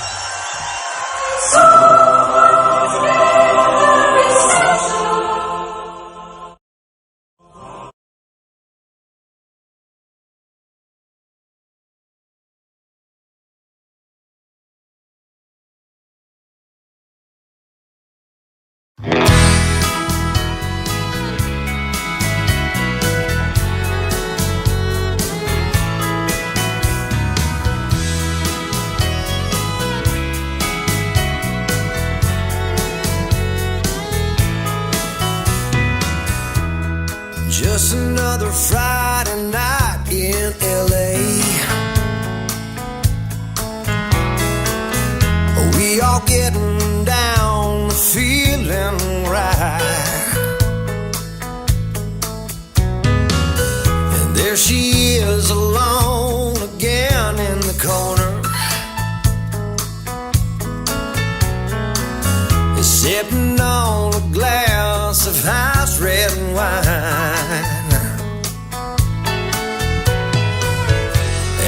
Just another Friday night in LA. We all getting down, feeling right. And there she is alone again in the corner, sipping on a glass of house red wine.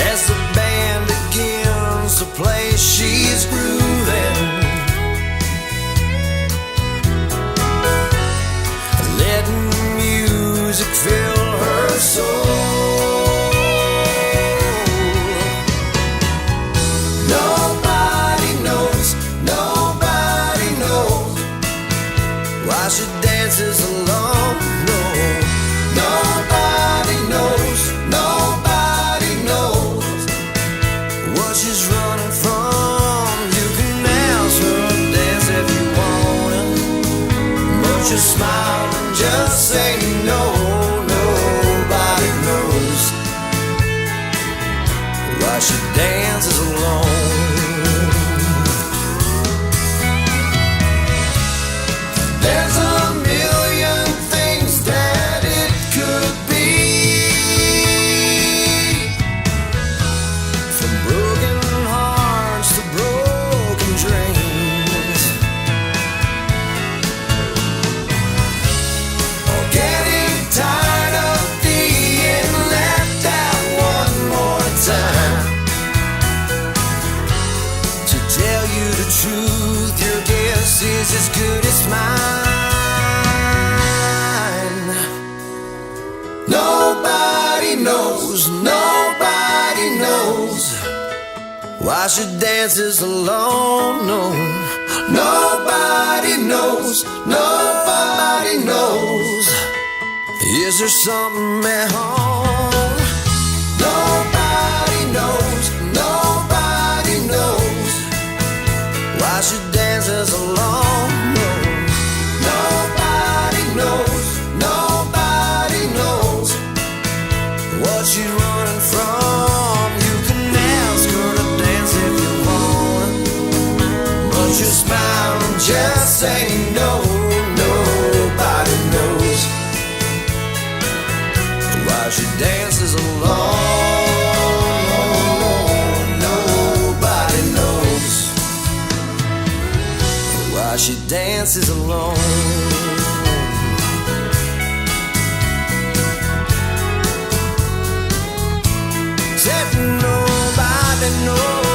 As the band begins to play, she's grooving, letting music fill her soul. knows why she dances alone. No, nobody knows. Nobody knows. Is there something at home? Nobody knows. Nobody knows why she dances alone. No, nobody knows. Nobody knows what she's running from. You can ask her to dance if you want, but you smile and just say no. Nobody knows why she dances alone. Nobody knows why she dances alone. Said nobody knows.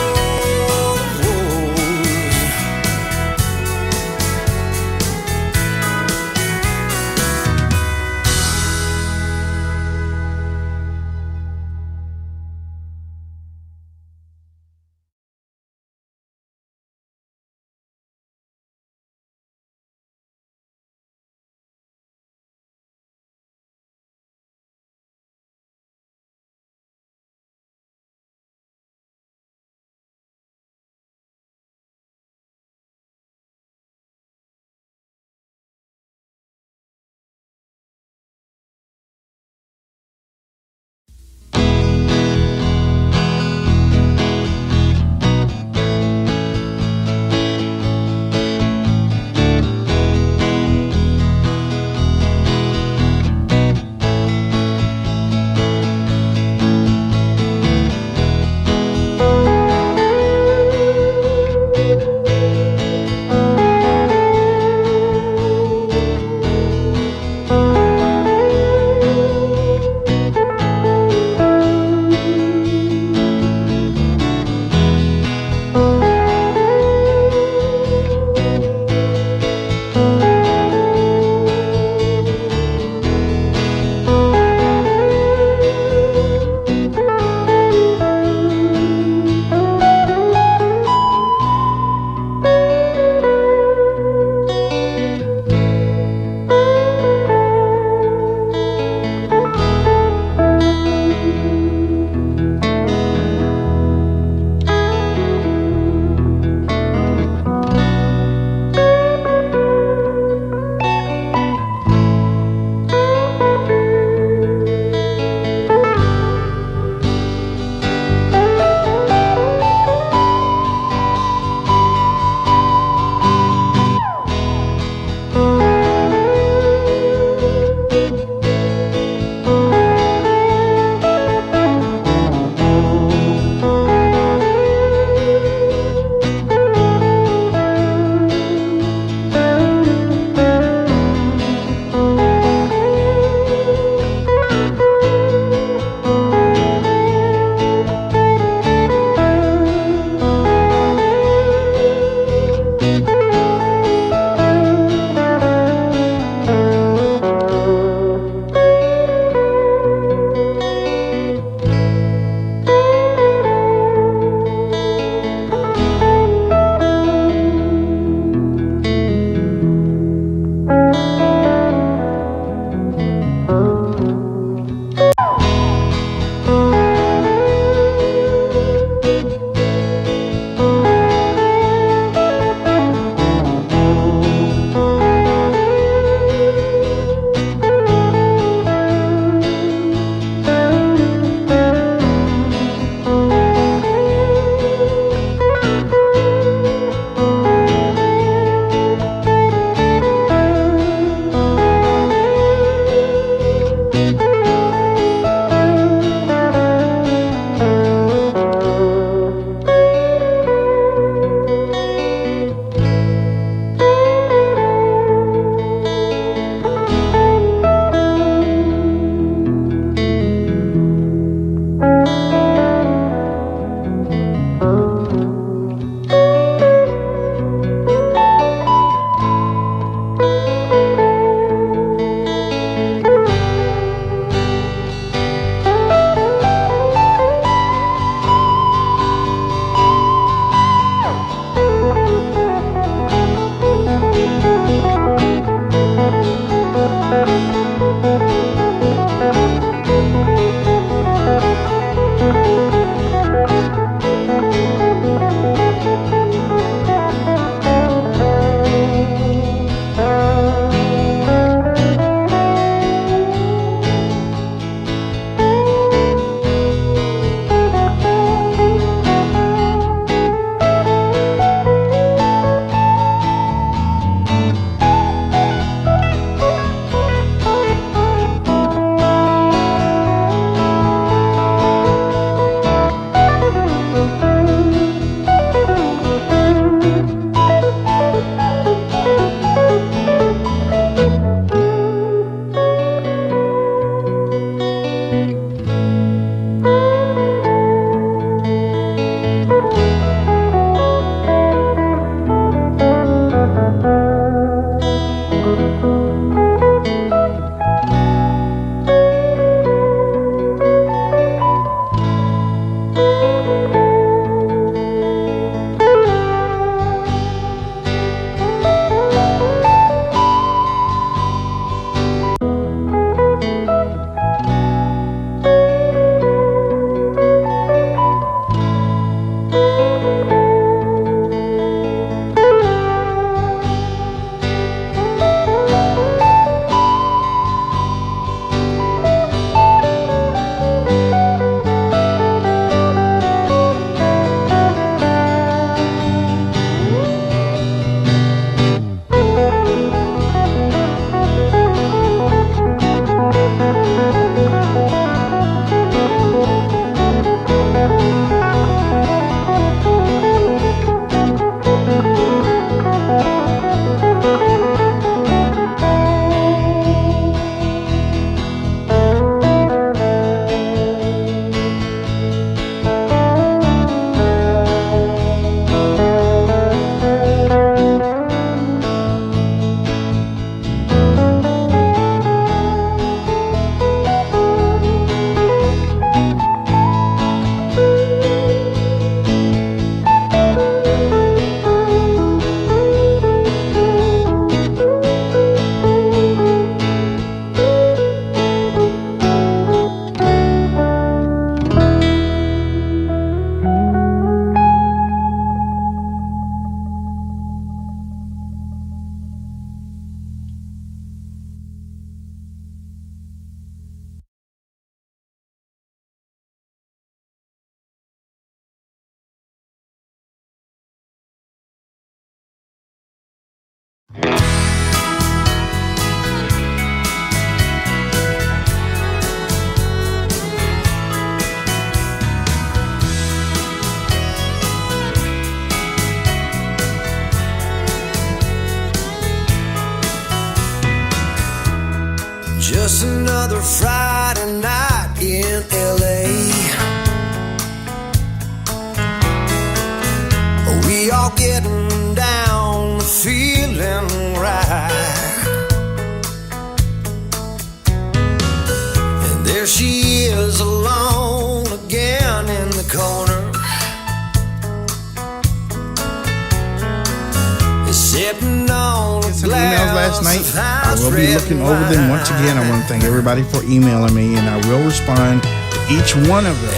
last night. I will be looking over them once again. I want to thank everybody for emailing me, and I will respond to each one of them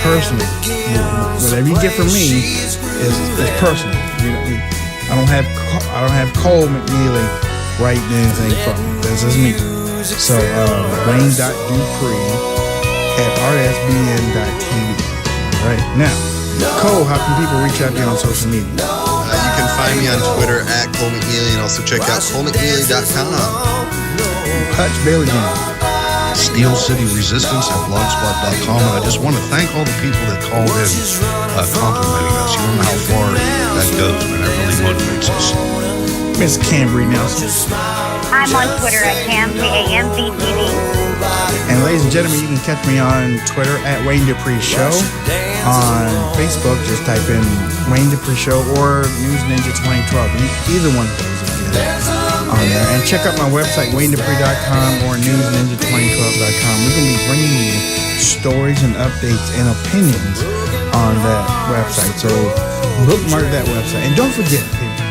personally. Whatever you get from me is personal. I don't have Cole McNeely writing anything from me. This is me. So Wayne.Dupree@rsbn.tv. All right, now, Cole, how can people reach out to you on social media? You can find me on Twitter @Cole McNeely, and also check out ColeMcNeely.com. Hutch Bailey Jr. Steel City Resistance at blogspot.com. And I just want to thank all the people that called in complimenting us. You don't know how far that goes, man. That really motivates us. Miss Cambry Nelson. I'm on Twitter at CamCAMVTV. And ladies and gentlemen, you can catch me on Twitter @Wayne Dupree Show. On Facebook, just type in Wayne Dupree Show or News Ninja 2012. Either one of those will get it on there. And check out my website, WayneDupree.com or NewsNinja2012.com. We're going to be bringing you stories and updates and opinions on that website. So bookmark that website. And don't forget, people,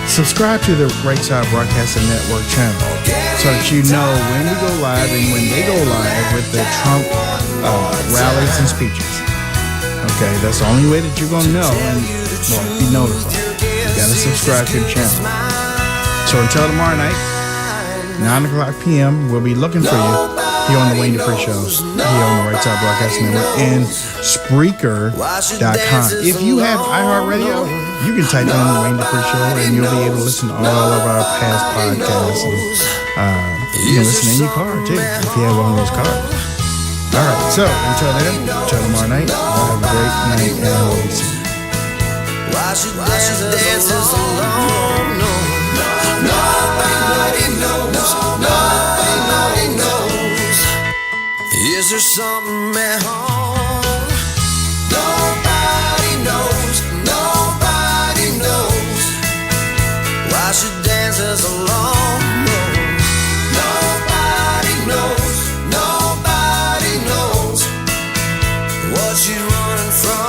subscribe to the Right Side Broadcasting Network channel so that you know when we go live and when they go live with the Trump rallies and speeches. Okay, that's the only way that you're going to know and be notified. You got to subscribe to the channel. So until tomorrow night, 9:00 p.m., we'll be looking for you here on the Wayne Dupree Show, here on the Right Side Broadcasting Network and Spreaker.com. If you have iHeartRadio, you can type in the Wayne Dupree Show and you'll be able to listen to all of our past podcasts. And you can listen in your car too, if you have one of those cars. All right, so until then, until tomorrow night, have a great night and we'll be seeing you. Why should dancers alone? Nobody knows. Nobody knows. Is there something at home? Nobody knows. Nobody knows. Why should dancers alone? Nobody knows. Nobody knows what she's running from.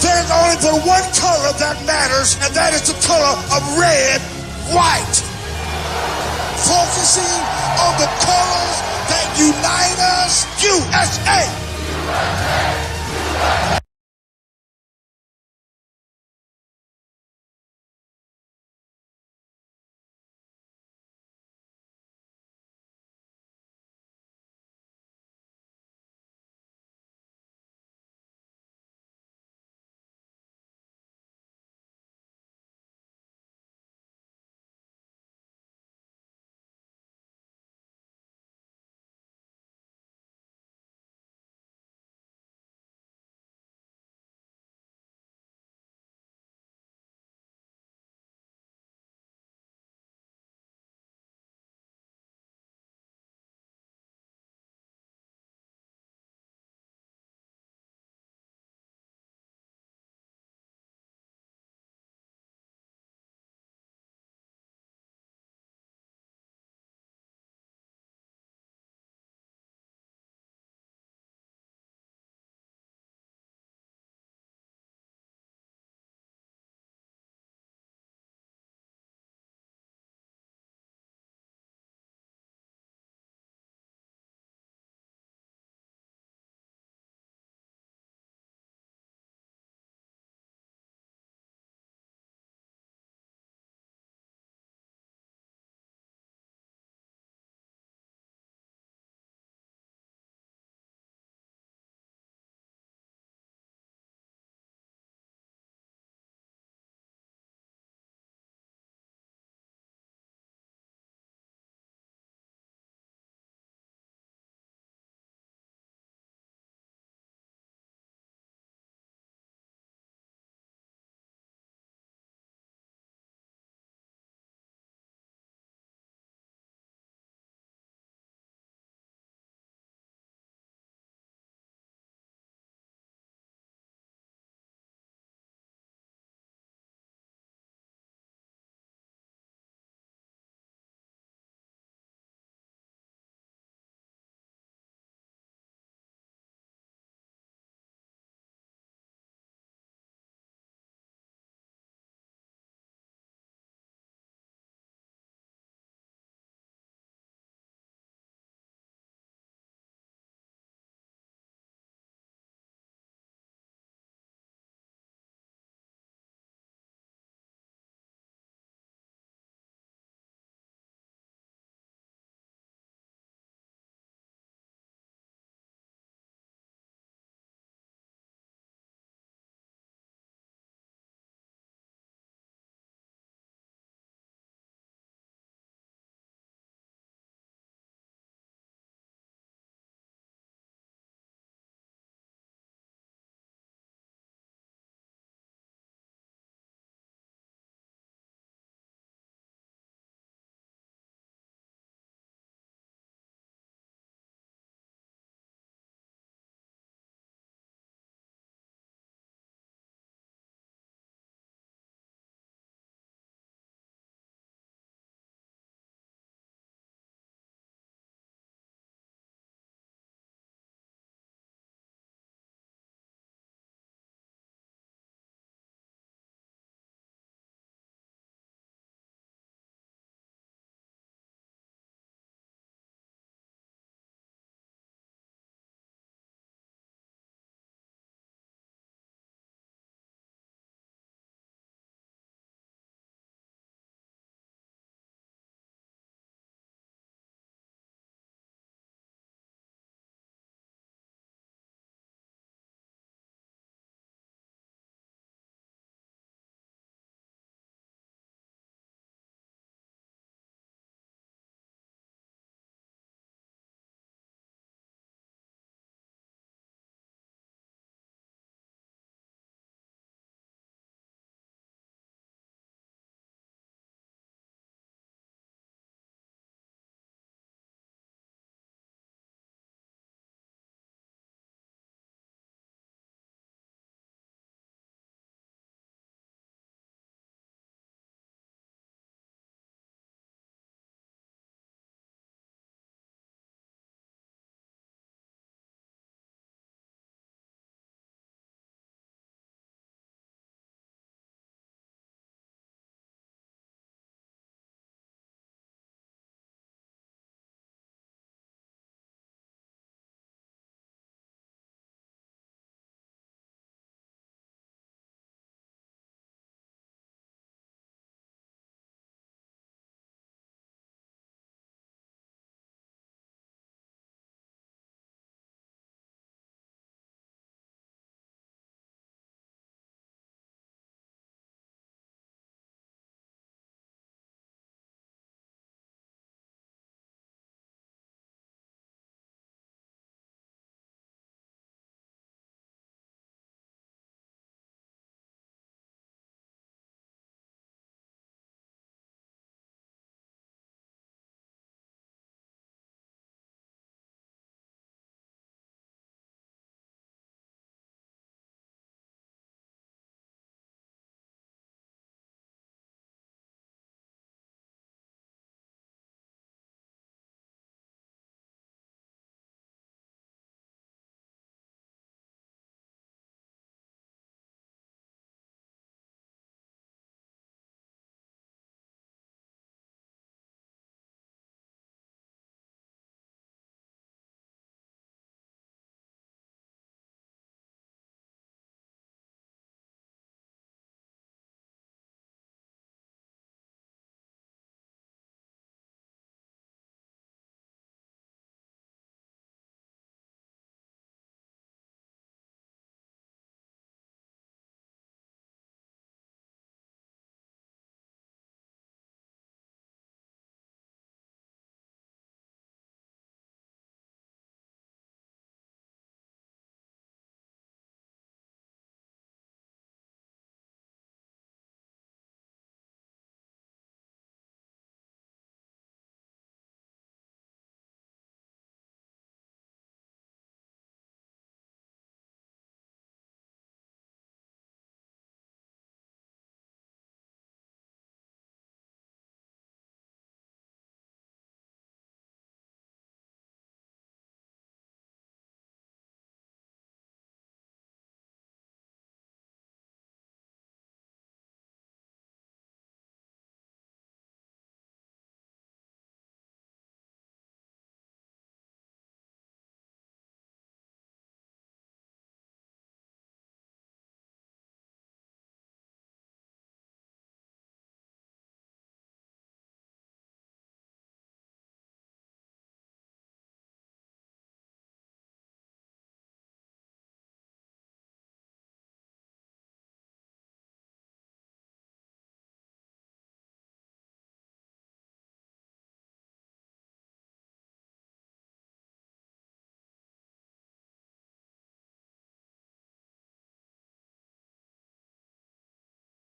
There's only the one color that matters, and that is the color of red, white. Focusing on the colors that unite us, USA.